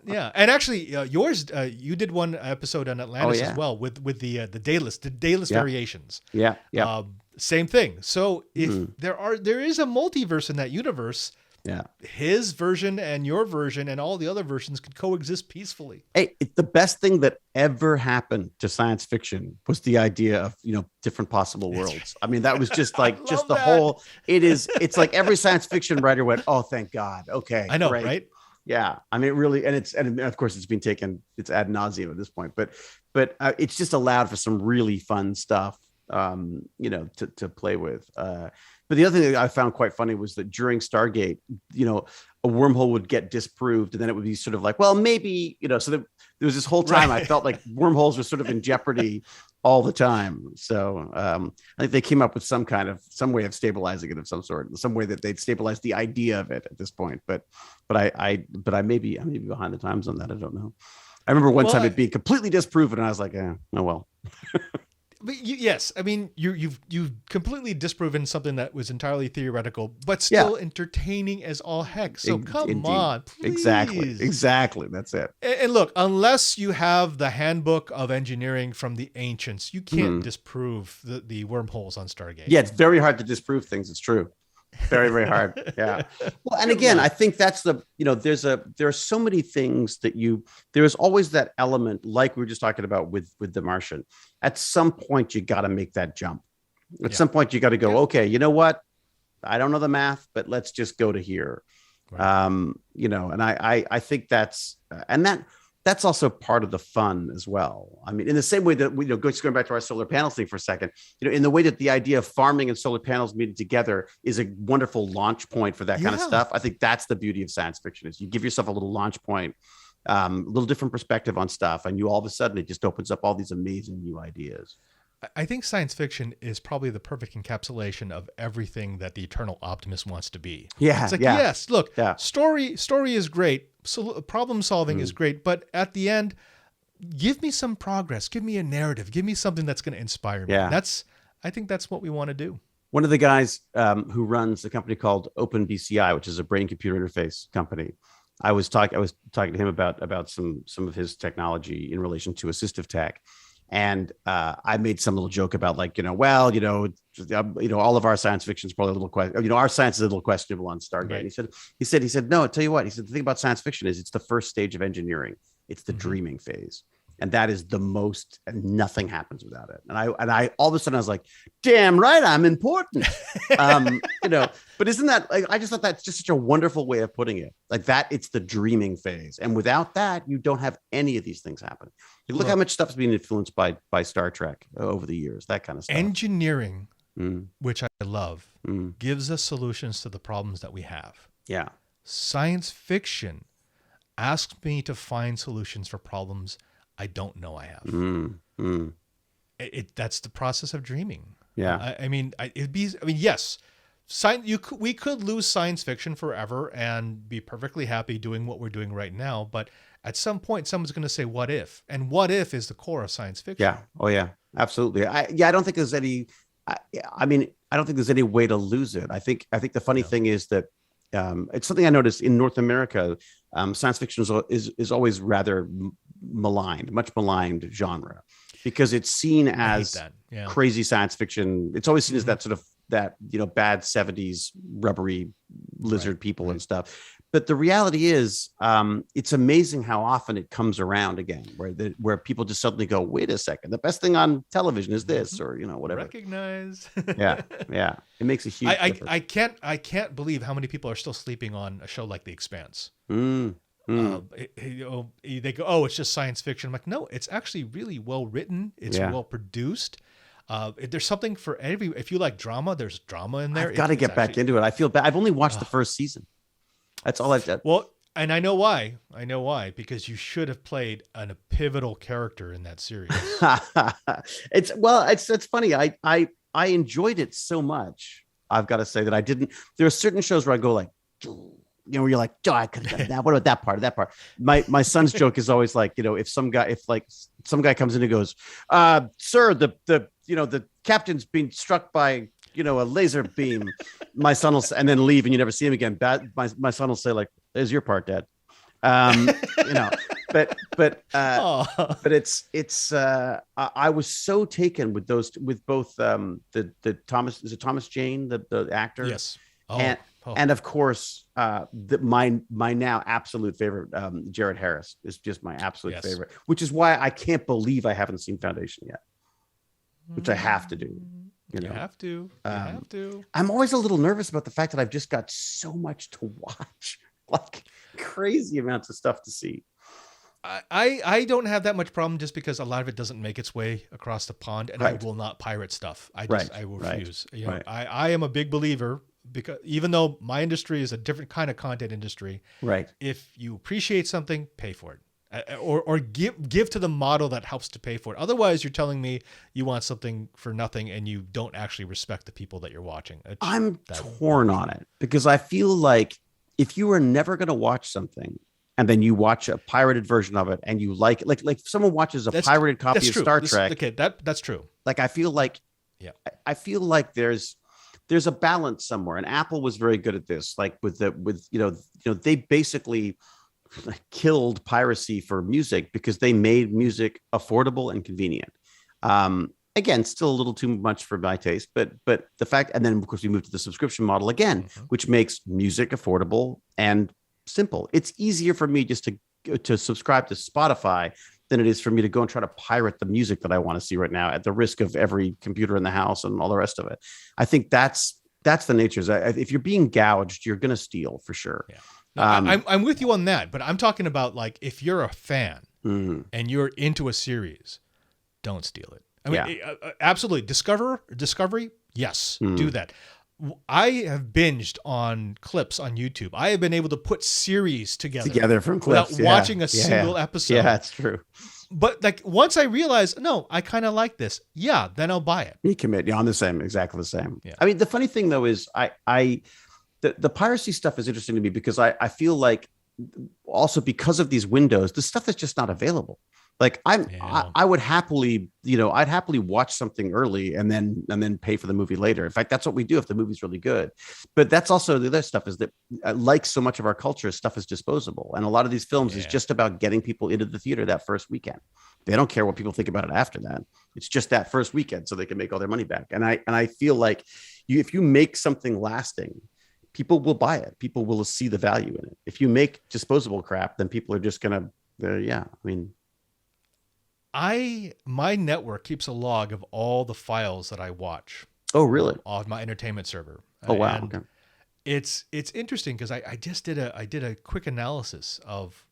Yeah. And actually, yours, you did one episode on Atlantis as well with the Daedalus variations. Yeah. Yeah. Same thing. So if there is a multiverse in that universe, his version and your version and all the other versions could coexist peacefully. Hey, the best thing that ever happened to science fiction was the idea of, different possible worlds. I mean, that was just like whole, it's like every science fiction writer went, oh, thank God. Okay. I know, right? Yeah. I mean, really, and of course it's been taken, it's ad nauseum at this point, but it's just allowed for some really fun stuff, to play with. But the other thing that I found quite funny was that during Stargate, a wormhole would get disproved, and then it would be sort of like, well, maybe, so there was this whole time I felt like wormholes were sort of in jeopardy all the time. So I think they came up with some way of stabilizing it of some sort, some way that they'd stabilize the idea of it at this point. But I may be behind the times on that. I don't know. I remember one time it being completely disproven, and I was like, oh well. But yes, I mean you've completely disproven something that was entirely theoretical, but still entertaining as all heck. So come on, please. Exactly. That's it. And look, unless you have the handbook of engineering from the ancients, you can't disprove the wormholes on Stargate. Yeah, it's very hard to disprove things. It's true. Very, very hard. Yeah. Well, and again, I think that's there are so many things that there's always that element, like we were just talking about with the Martian. At some point, you got to make that jump. At some point, you got to go, okay, you know what? I don't know the math, but let's just go to here. Right. And I think that's also part of the fun as well. I mean, in the same way that going back to our solar panels thing for a second, in the way that the idea of farming and solar panels meeting together is a wonderful launch point for that kind of stuff. I think that's the beauty of science fiction is you give yourself a little launch point, a little different perspective on stuff, and you all of a sudden it just opens up all these amazing new ideas. I think science fiction is probably the perfect encapsulation of everything that the eternal optimist wants to be. Yeah. It's like, yes, look, story is great. Problem solving is great. But at the end, give me some progress. Give me a narrative. Give me something that's going to inspire me. Yeah. I think that's what we want to do. One of the guys who runs a company called OpenBCI, which is a brain computer interface company, I was talking to him about some of his technology in relation to assistive tech. And I made some little joke about all of our science fiction is probably a little question. Our science is a little questionable on Stargate. Right. He said, no, I'll tell you what. He said, the thing about science fiction is it's the first stage of engineering. It's the dreaming phase. And that is the most, and nothing happens without it. And I all of a sudden I was like, damn right, I'm important. But isn't that I just thought that's just such a wonderful way of putting it. Like that, it's the dreaming phase. And without that, you don't have any of these things happen. Look how much stuff's being influenced by Star Trek over the years, that kind of stuff. Engineering, which I love, gives us solutions to the problems that we have. Yeah. Science fiction asks me to find solutions for problems I don't know I have. That's the process of dreaming. Yeah. Yes, we could lose science fiction forever and be perfectly happy doing what we're doing right now. But at some point, someone's going to say, "What if?" And what if is the core of science fiction. Yeah. Oh yeah. Absolutely. I don't think there's any. I don't think there's any way to lose it. I think the funny thing is that it's something I noticed in North America. Science fiction is always rather much maligned genre because it's seen as crazy science fiction. It's always seen as that sort of bad 70s rubbery lizard people and stuff. But the reality is, it's amazing how often it comes around again, where people just suddenly go, "Wait a second, the best thing on television is this," or whatever. Recognize. yeah. It makes a huge difference. I can't believe how many people are still sleeping on a show like The Expanse. They go, oh, it's just science fiction. I'm like, no, it's actually really well written. It's well produced. There's something for every. If you like drama, there's drama in there. I've got to get back into it. I feel bad. I've only watched the first season. That's all I've done. Well, and I know why. Because you should have played a pivotal character in that series. It's funny. I enjoyed it so much. I've got to say that I didn't. There are certain shows where I go like, where you're like, oh, I could have done that. What about that part? My son's joke is always like, if some guy comes in and goes, sir, the captain's been struck by, a laser beam. My son will, and then leave and you never see him again. My son will say like, there's your part, Dad. But it's I was so taken with both the Thomas, is it Thomas Jane, the actor? Yes. And of course, my now absolute favorite, Jared Harris is just my absolute favorite, which is why I can't believe I haven't seen Foundation yet, which I have to do. You have to. I'm always a little nervous about the fact that I've just got so much to watch, like crazy amounts of stuff to see. I don't have that much problem just because a lot of it doesn't make its way across the pond, and I will not pirate stuff. I will refuse. I am a big believer, because even though my industry is a different kind of content industry, if you appreciate something, pay for it. Or give to the model that helps to pay for it. Otherwise, you're telling me you want something for nothing and you don't actually respect the people that you're watching. I'm torn on it, because I feel like if you were never going to watch something and then you watch a pirated version of it and you like if someone watches a pirated copy of Star Trek. Okay, that's true. Like I feel like there's a balance somewhere, and Apple was very good at this. Like they basically killed piracy for music because they made music affordable and convenient. Again, still a little too much for my taste, but the fact, and then of course we moved to the subscription model again, which makes music affordable and simple. It's easier for me just to subscribe to Spotify than it is for me to go and try to pirate the music that I want to see right now at the risk of every computer in the house and all the rest of it. I think that's the nature. If you're being gouged, you're going to steal for sure. Yeah. No, I'm with you on that, but I'm talking about like if you're a fan and you're into a series, don't steal it. I mean, absolutely. Discovery, yes, do that. I have binged on clips on YouTube. I have been able to put series together from clips without watching a single episode. Yeah, that's true. But like once I realize, no, I kind of like this. Yeah, then I'll buy it. You commit. Yeah, I'm exactly the same. Yeah. I mean, the funny thing though is the piracy stuff is interesting to me because I feel like also because of these windows, the stuff that's just not available. Like I would happily, I'd happily watch something early and then pay for the movie later. In fact, that's what we do if the movie's really good. But that's also the other stuff is that like so much of our culture, stuff is disposable. And a lot of these films is just about getting people into the theater that first weekend. They don't care what people think about it after that. It's just that first weekend so they can make all their money back. And I feel like if you make something lasting, people will buy it. People will see the value in it. If you make disposable crap, then people are just going to, my network keeps a log of all the files that I watch. Oh, really? Off my entertainment server. Oh, wow. Okay. It's interesting because I just did a quick analysis of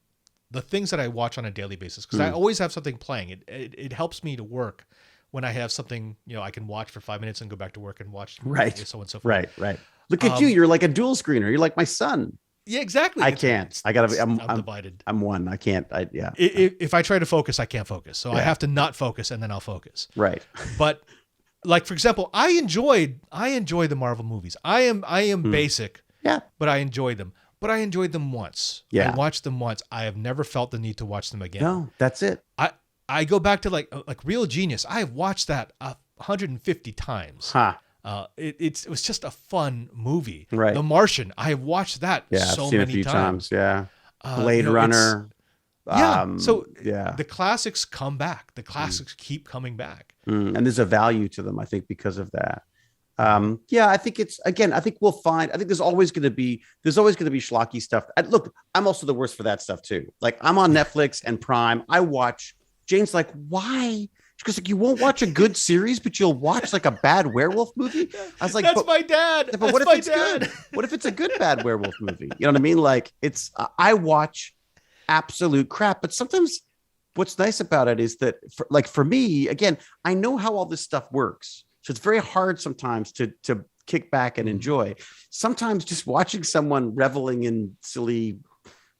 the things that I watch on a daily basis because I always have something playing. It helps me to work when I have something, I can watch for 5 minutes and go back to work and watch. Right. So on and so forth. Right. Look at you. You're like a dual screener. You're like my son. Yeah, exactly. I can't. I'm divided. I'm one. I can't. If I try to focus, I can't focus. So I have to not focus and then I'll focus. Right. But like, for example, I enjoy the Marvel movies. I am basic. Yeah. But I enjoyed them. But I enjoyed them once. Yeah. I watched them once. I have never felt the need to watch them again. No, that's it. I go back to like Real Genius. I have watched that 150 times. Huh. It was just a fun movie. Right. The Martian. I have watched that I've seen many a few times. Yeah. Blade Runner. The classics come back. The classics keep coming back. And there's a value to them, I think, because of that. I think I think we'll find, I think there's always going to be schlocky stuff. Look, I'm also the worst for that stuff too. Like I'm on Netflix and Prime. I watch, Jane's like, why? Because like you won't watch a good series, but you'll watch like a bad werewolf movie. I was like, that's my dad. But what if it's good? What if it's a good bad werewolf movie? You know what I mean? Like I watch absolute crap. But sometimes what's nice about it is that for me, again, I know how all this stuff works. So it's very hard sometimes to kick back and enjoy. Sometimes just watching someone reveling in silly,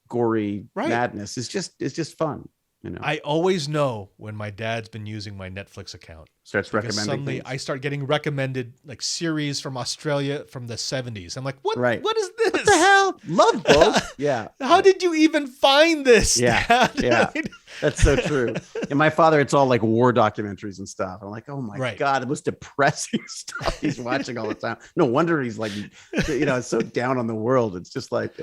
gory madness is just fun. You know? I always know when my dad's been using my Netflix account. Starts recommending suddenly things. I start getting recommended like series from Australia from the 70s. I'm like, what? Right. What is this? What the hell? Love both. Yeah. How did you even find this? Yeah. Dad? Yeah. That's so true. And my father, it's all like war documentaries and stuff. I'm like, oh my God, it was depressing stuff he's watching all the time. No wonder he's like, so down on the world. It's just like,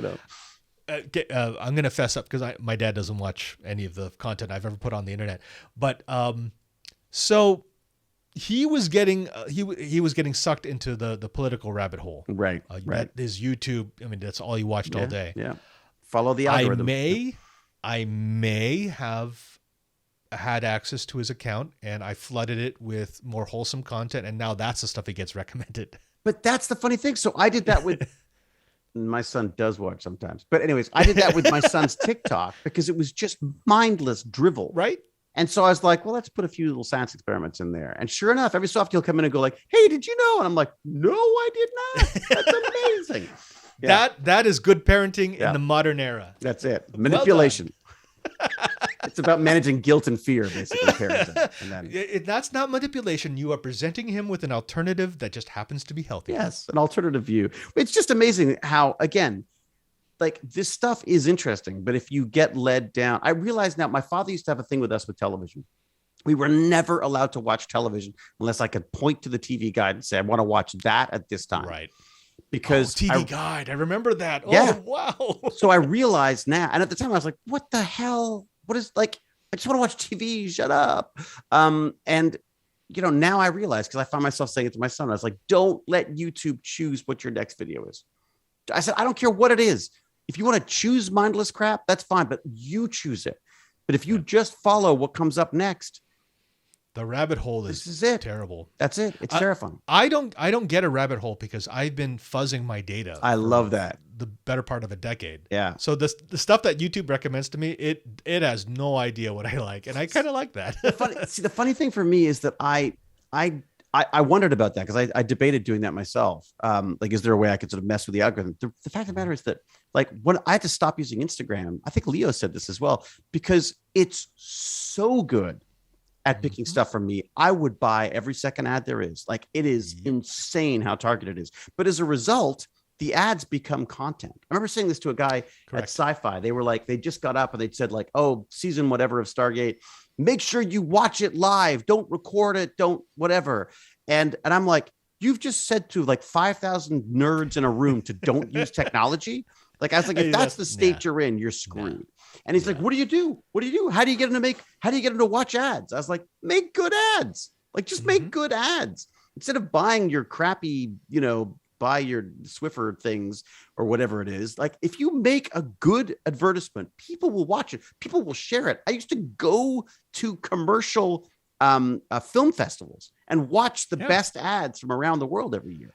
I'm going to fess up because my dad doesn't watch any of the content I've ever put on the internet. But so he was getting he was getting sucked into the political rabbit hole. Right. His YouTube. I mean, that's all he watched all day. Yeah. Follow the algorithm. I may have had access to his account and I flooded it with more wholesome content. And now that's the stuff he gets recommended. But that's the funny thing. So I did that with my son does watch sometimes. But anyways, I did that with my son's TikTok because it was just mindless drivel. Right. And so I was like, well, let's put a few little science experiments in there. And sure enough, every so often he'll come in and go like, hey, did you know? And I'm like, no, I did not. That's amazing. Yeah. That is good parenting in the modern era. That's it. Manipulation. It's about managing guilt and fear, basically. Parenting. And then, that's not manipulation. You are presenting him with an alternative that just happens to be healthy. Yes, an alternative view. It's just amazing how, again, like this stuff is interesting, but if you get led down, I realize now my father used to have a thing with us with television. We were never allowed to watch television unless I could point to the TV guide and say, I want to watch that at this time. Right. Because TV guide. I remember that. Yeah. Oh, wow. So I realized now, and at the time I was like, what the hell? What is like, I just want to watch TV. Shut up. And now I realize, because I found myself saying it to my son, I was like, don't let YouTube choose what your next video is. I said, I don't care what it is. If you want to choose mindless crap, that's fine, but you choose it. But if you just follow what comes up next, the rabbit hole is terrible. That's it. It's terrifying. I don't get a rabbit hole because I've been fuzzing my data. I love that. The better part of a decade. Yeah. So the stuff that YouTube recommends to me, it has no idea what I like, and I kind of like that. The funny thing for me is that I wondered about that because I debated doing that myself. Like, is there a way I could sort of mess with the algorithm? The fact of the matter is that, like, when I had to stop using Instagram, I think Leo said this as well, because it's so good at picking stuff from me. I would buy every second ad there is. Like, it is insane how targeted it is. But as a result, the ads become content. I remember saying this to a guy at Sci-Fi. They were like, they just got up and they'd said like, oh, season whatever of Stargate, make sure you watch it live. Don't record it. Don't whatever. And I'm like, you've just said to like 5,000 nerds in a room to don't use technology. Like, I was like, if that's the state you're in, you're screwed. And he's like, what do you do? What do you do? How do you get them to watch ads? I was like, make good ads. Like, just make good ads instead of buying your crappy, buy your Swiffer things or whatever it is. Like, if you make a good advertisement, people will watch it. People will share it. I used to go to commercial film festivals and watch the best ads from around the world every year.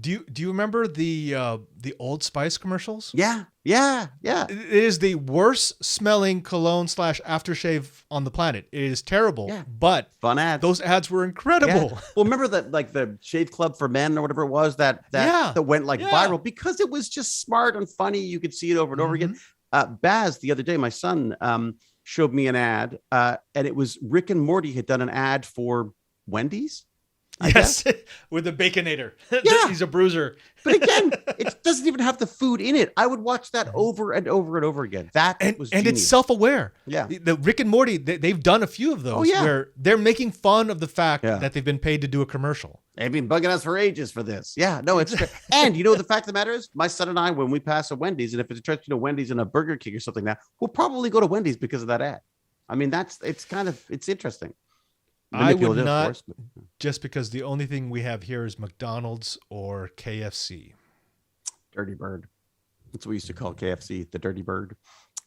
Do you remember the Old Spice commercials? Yeah. It is the worst smelling cologne / aftershave on the planet. It is terrible, but fun ads. Those ads were incredible. Yeah. Well, remember that, like the Shave Club for Men or whatever it was that went like viral because it was just smart and funny. You could see it over and over again. Baz, the other day, my son showed me an ad, and it was Rick and Morty had done an ad for Wendy's. Yes, with the Baconator. Yeah. He's a bruiser. But again, it doesn't even have the food in it. I would watch that over and over and over again. Was and it's self-aware. Yeah. The Rick and Morty, they've done a few of those where they're making fun of the fact that they've been paid to do a commercial. They've been bugging us for ages for this. Yeah, no, it's and the fact of the matter is, my son and I, when we pass a Wendy's, and if it's a Wendy's and a Burger King or something now, we'll probably go to Wendy's because of that ad. I mean, it's interesting. I would not, just because the only thing we have here is McDonald's or KFC. Dirty Bird. That's what we used to call KFC, the Dirty Bird.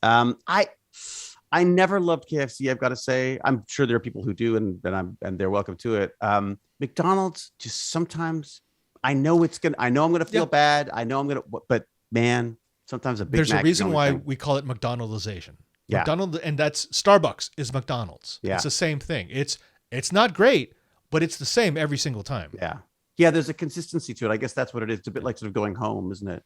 I never loved KFC, I've got to say. I'm sure there are people who do, and they're welcome to it. McDonald's, just sometimes I know I'm gonna feel bad. I know but man, Sometimes a Big There's Mac a reason why thing. we call it McDonaldization. Yeah. McDonald, and that's Starbucks is McDonald's. Yeah. It's the same thing. It's not great, but it's the same every single time. Yeah. Yeah, there's a consistency to it. I guess that's what it is. It's a bit like sort of going home, isn't it?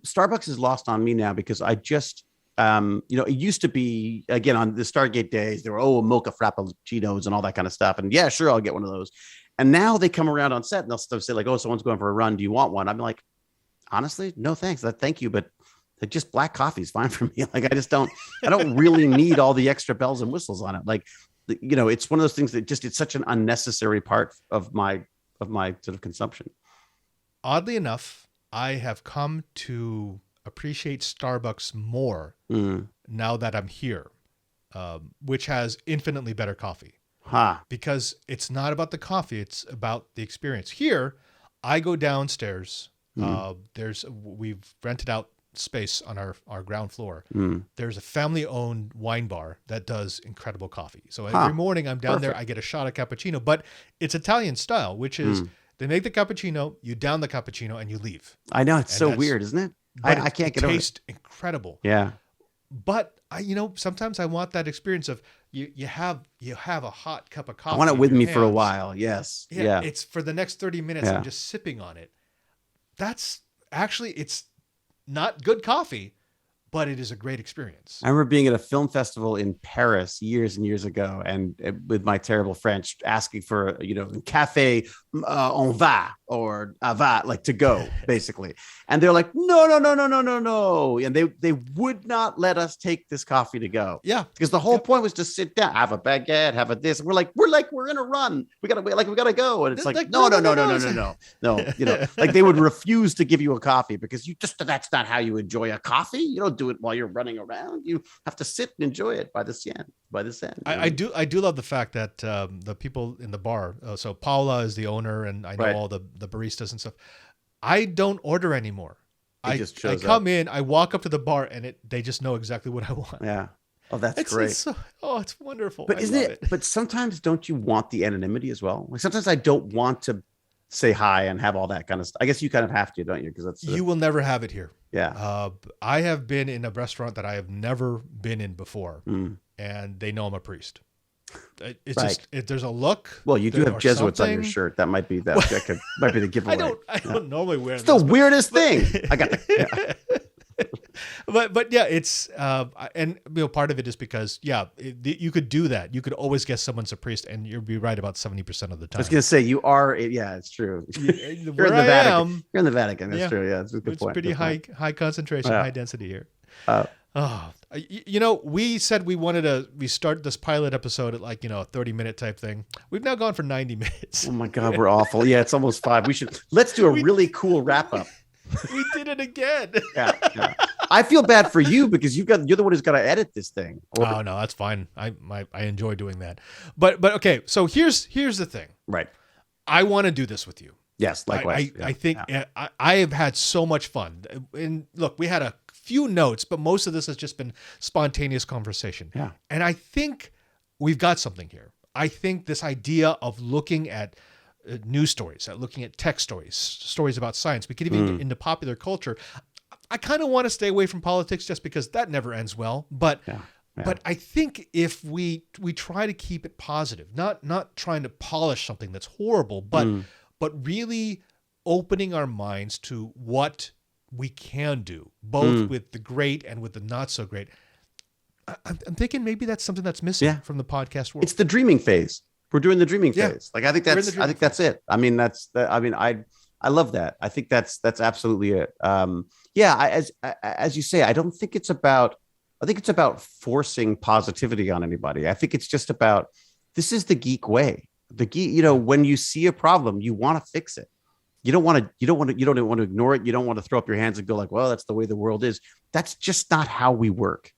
Starbucks is lost on me now because I just it used to be, again, on the Stargate days, there were mocha frappuccinos and all that kind of stuff. And yeah, sure, I'll get one of those. And now they come around on set and they'll say like, oh, someone's going for a run. Do you want one? I'm like, honestly, no, thanks. Thank you. But just black coffee is fine for me. Like, I don't really need all the extra bells and whistles on it. Like, it's one of those things that it's such an unnecessary part of my sort of consumption. Oddly enough, I have come to appreciate Starbucks more now that I'm here, which has infinitely better coffee. Because it's not about the coffee, it's about the experience. Here, I go downstairs. We've rented out space on our ground floor. There's a family-owned wine bar that does incredible coffee. So every morning I'm down there, I get a shot of cappuccino, but it's Italian style, which is they make the cappuccino, you down the cappuccino, and you leave. I know, it's so weird, isn't it? I can't get over it. It tastes incredible. Yeah. But sometimes I want that experience of you have a hot cup of coffee. I want it with me for a while. Yes. Yeah. It's for the next 30 minutes. I'm just sipping on it. That's actually, it's not good coffee, but it is a great experience. I remember being at a film festival in Paris years and years ago, and with my terrible French, asking for café en va or va, like to go, basically. And they're like, no, and they would not let us take this coffee to go. Yeah, because the whole point was to sit down, have a baguette, have a this. And we're in a run. We gotta go, and it's like no. Like they would refuse to give you a coffee because that's not how you enjoy a coffee. You don't do it while you're running around. You have to sit and enjoy it by this end. I do love the fact that the people in the bar, so Paula is the owner, and I know all the baristas and stuff. I don't order anymore. I come in, I walk up to the bar, and they just know exactly what I want. Yeah. Oh, that's great. It's wonderful. But isn't it? But sometimes don't you want the anonymity as well? Like sometimes I don't want to say hi and have all that kind of stuff. I guess you kind of have to, don't you? Because you will never have it here. Yeah. I have been in a restaurant that I have never been in before, and they know I'm a priest. It's there's a look. Well, you do have Jesuits on your shirt. That might be might be the giveaway. I don't normally wear. It's the weirdest thing. I got it. But yeah, it's and part of it is because you could do that. You could always guess someone's a priest, and you'll be right about 70% of the time. I was gonna say you are. Yeah, it's true. You're in the Vatican. You're in the Vatican. That's true. Yeah, it's a good point. It's pretty high concentration, high density here. We said we start this pilot episode at a 30-minute type thing. We've now gone for 90 minutes. Oh my God, we're awful. Yeah, it's almost 5. Let's do a really cool wrap up. We did it again. Yeah. I feel bad for you because you're the one who's got to edit this thing. Oh no, that's fine. I enjoy doing that. But okay, so here's the thing. Right. I want to do this with you. Yes, likewise. I think I have had so much fun. And look, we had a few notes, but most of this has just been spontaneous conversation. Yeah. And I think we've got something here. I think this idea of looking at news stories, looking at tech stories about science, we could even get into popular culture. I kind of want to stay away from politics just because that never ends well. But I think if we try to keep it positive, not trying to polish something that's horrible, but really opening our minds to what we can do, both with the great and with the not so great. I'm thinking maybe that's something that's missing from the podcast world. It's the dreaming phase. We're doing the dreaming phase. Like I think that's it. I mean, I love that. I think that's absolutely it. As you say, I don't think it's about. I think it's about forcing positivity on anybody. I think it's just about this is the geek way. The geek, when you see a problem, you want to fix it. You don't want to ignore it. You don't want to throw up your hands and go like, well, that's the way the world is. That's just not how we work.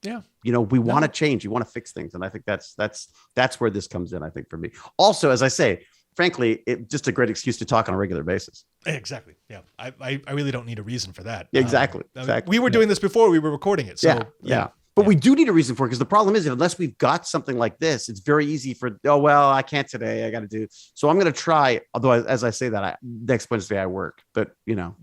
Yeah. We want to change. You want to fix things. And I think that's where this comes in, I think, for me. Also, as I say, frankly, it's just a great excuse to talk on a regular basis. Exactly. Yeah. I really don't need a reason for that. Exactly. We were doing this before we were recording it. So yeah. But we do need a reason for it, because the problem is, unless we've got something like this, it's very easy for, oh, well, I can't today. I got to do. So I'm going to try. Although, as I say that, next Wednesday I work, but and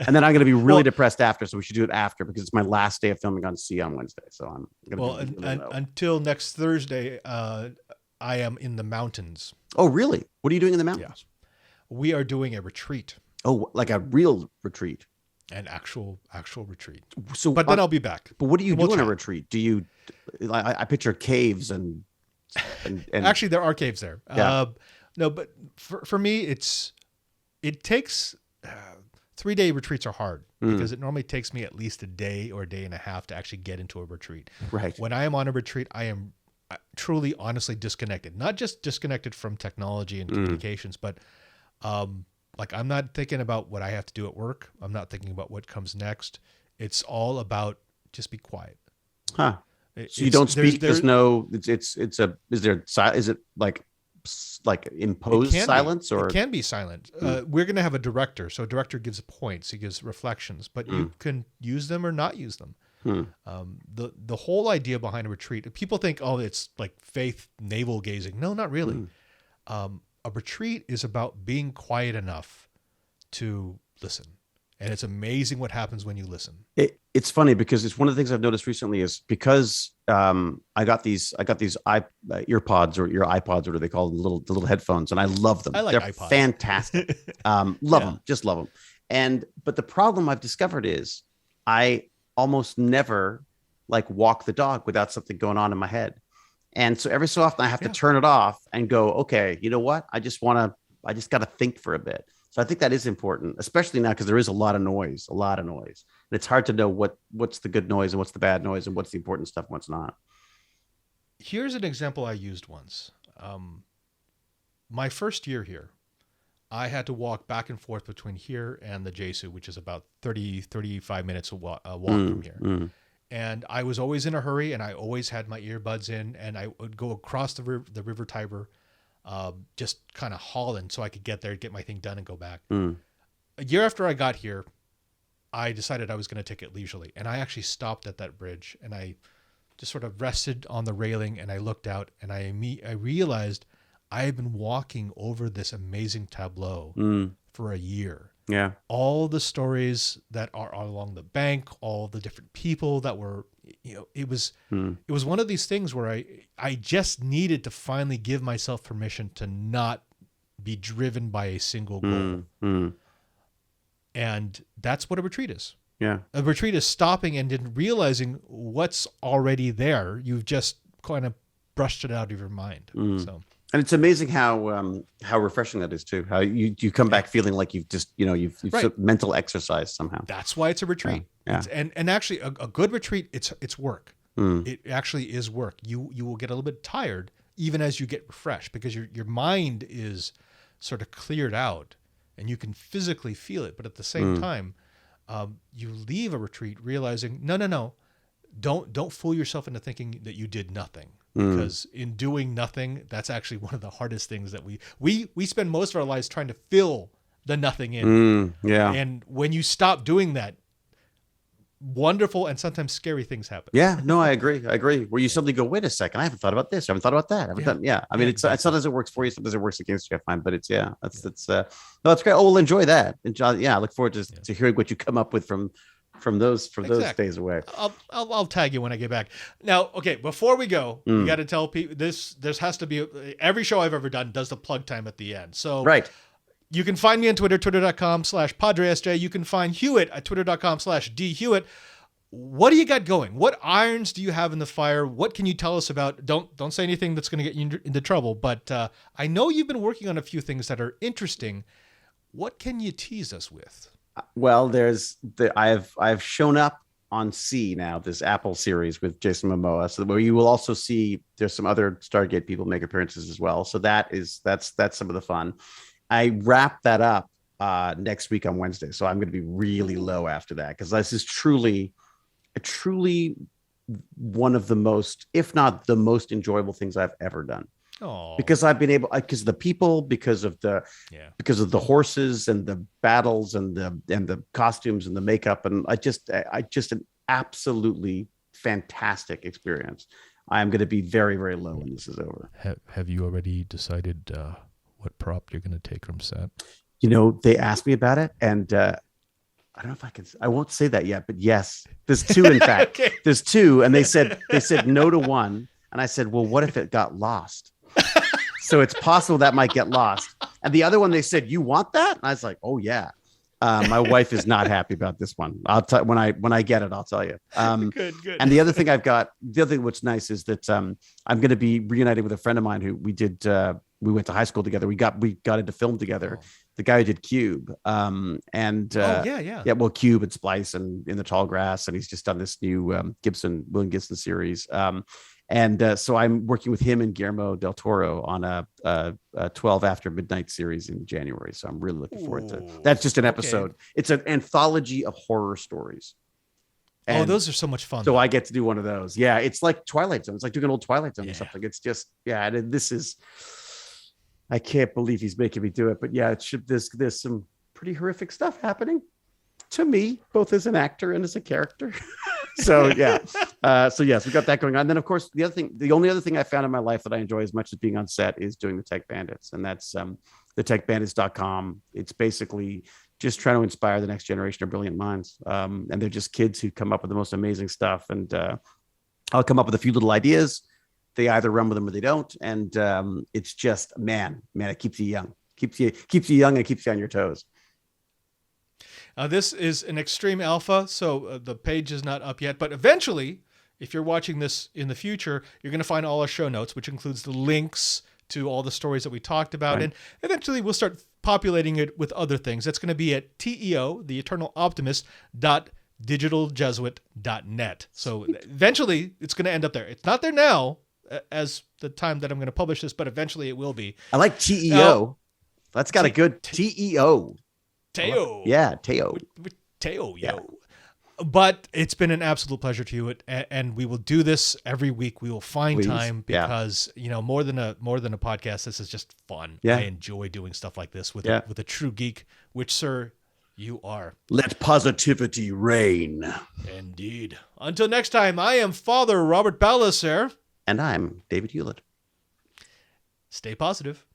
then I'm going to be really depressed after. So we should do it after, because it's my last day of filming on C on Wednesday. So I'm going to until next Thursday, I am in the mountains. Oh, really? What are you doing in the mountains? Yeah. We are doing a retreat. Oh, like a real retreat. An actual retreat. So, but then I'll be back. But what do you do in a retreat? Do you? I picture caves and actually there are caves there. Yeah. No, but for me, it takes 3-day retreats are hard because it normally takes me at least a day or a day and a half to actually get into a retreat. Right. When I am on a retreat, I am truly, honestly disconnected. Not just disconnected from technology and communications, but like I'm not thinking about what I have to do at work. I'm not thinking about what comes next. It's all about just be quiet. Huh. So you don't speak. There's no. Is it like imposed silence, or it can be silent? We're going to have a director. So a director gives points. He gives reflections, but you can use them or not use them. The whole idea behind a retreat, people think, oh, it's like faith navel gazing. No, not really. A retreat is about being quiet enough to listen. And it's amazing what happens when you listen. It's funny because it's one of the things I've noticed recently is because I got these earpods, or your iPods, or what do they call them, the little headphones, and I love them. I like They're iPods. Fantastic. Love them. Just love them. But the problem I've discovered is I almost never walk the dog without something going on in my head. And so every so often I have to turn it off and go, okay, you know what? I just got to think for a bit. So I think that is important, especially now, because there is a lot of noise. And it's hard to know what's the good noise and what's the bad noise and what's the important stuff and what's not. Here's an example I used once. My first year here, I had to walk back and forth between here and the Jesu, which is about 35 minutes walk from here. And I was always in a hurry, and I always had my earbuds in, and I would go across the river Tiber, just kind of hauling so I could get there, get my thing done, and go back. A year after I got here, I decided I was going to take it leisurely, and I actually stopped at that bridge, and I just sort of rested on the railing, and I looked out, and I realized I had been walking over this amazing tableau for a year. Yeah. All the stories that are along the bank, all the different people that were, it was one of these things where I just needed to finally give myself permission to not be driven by a single goal. And that's what a retreat is. Yeah. A retreat is stopping and then realizing what's already there. You've just kind of brushed it out of your mind. So. And it's amazing how refreshing that is too. How you come back feeling like you've just you've right. Mental exercise somehow. That's why it's a retreat. Yeah. And actually a good retreat, it's work. It actually is work. You will get a little bit tired even as you get refreshed, because your mind is sort of cleared out and you can physically feel it. But at the same time, you leave a retreat realizing no, don't fool yourself into thinking that you did nothing. Because in doing nothing, that's actually one of the hardest things that we spend most of our lives trying to fill the nothing in. Yeah. And when you stop doing that, wonderful and sometimes scary things happen. Yeah, no, I agree. Where you suddenly go, wait a second, I haven't thought about this. I haven't thought about that. I mean, it's sometimes it works for you, sometimes it works against you, I find. But it's that's great. Oh, we'll enjoy that. And John, I look forward to hearing what you come up with from those days away. I'll tag you when I get back. Now, okay, before we go, we got to tell people this has to be every show I've ever done does the plug time at the end. So right. You can find me on Twitter, twitter.com/PadreSJ. You can find Hewitt at twitter.com/DHewitt. What do you got going? What irons do you have in the fire? What can you tell us about? Don't say anything that's going to get you into trouble, but I know you've been working on a few things that are interesting. What can you tease us with? Well, I've shown up on C now, this Apple series with Jason Momoa, so where you will also see there's some other Stargate people make appearances as well. So that's some of the fun. I wrap that up next week on Wednesday, so I'm going to be really low after that, because this is truly one of the most, if not the most enjoyable things I've ever done. Aww. Because I've been able, because of the people, because of the horses and the battles and the costumes and the makeup, and I just am absolutely fantastic experience. I am going to be very, very low when this is over. Have you already decided what prop you're going to take from set? They asked me about it, and I don't know if I can. I won't say that yet, but yes, there's two. In fact, Okay. There's two, and they said no to one, and I said, well, what if it got lost? So it's possible that might get lost. And the other one, they said, you want that? And I was like, oh yeah. My wife is not happy about this one. I'll tell when I get it, I'll tell you. Good. And the other thing what's nice is that I'm going to be reunited with a friend of mine who we went to high school together. We got into film together. Oh. The guy who did Cube. Well, Cube and Splice and In the Tall Grass, and he's just done this new William Gibson series. So I'm working with him and Guillermo del Toro on a 12 After Midnight series in January. So I'm really looking forward to that's just an episode. Okay. It's an anthology of horror stories. And those are so much fun. So I get to do one of those. Yeah, it's like Twilight Zone. It's like doing an old Twilight Zone or something. It's just, this is, I can't believe he's making me do it. But yeah, there's some pretty horrific stuff happening to me, both as an actor and as a character. So yes, we got that going on. And then of course the only other thing I found in my life that I enjoy as much as being on set is doing the Tech Bandits, and that's thetechbandits.com. It's basically just trying to inspire the next generation of brilliant minds. And they're just kids who come up with the most amazing stuff. And I'll come up with a few little ideas. They either run with them or they don't. And it's just man, it keeps you young, keeps you young, and keeps you on your toes. This is an extreme alpha, so the page is not up yet. But eventually, if you're watching this in the future, you're going to find all our show notes, which includes the links to all the stories that we talked about. Right. And eventually, we'll start populating it with other things. That's going to be at TEO, the Eternal Optimist, .digitaljesuit.net. So eventually, it's going to end up there. It's not there now, as the time that I'm going to publish this, but eventually it will be. I like TEO. That's got a good TEO. Teo. Yeah, Teo. Teo, yo. Yeah. But it's been an absolute pleasure to you, and we will do this every week. We will find time because more than a podcast. This is just fun. Yeah. I enjoy doing stuff like this with a true geek, which, sir, you are. Let positivity reign. Indeed. Until next time, I am Father Robert Ballas, sir. And I'm David Hewlett. Stay positive.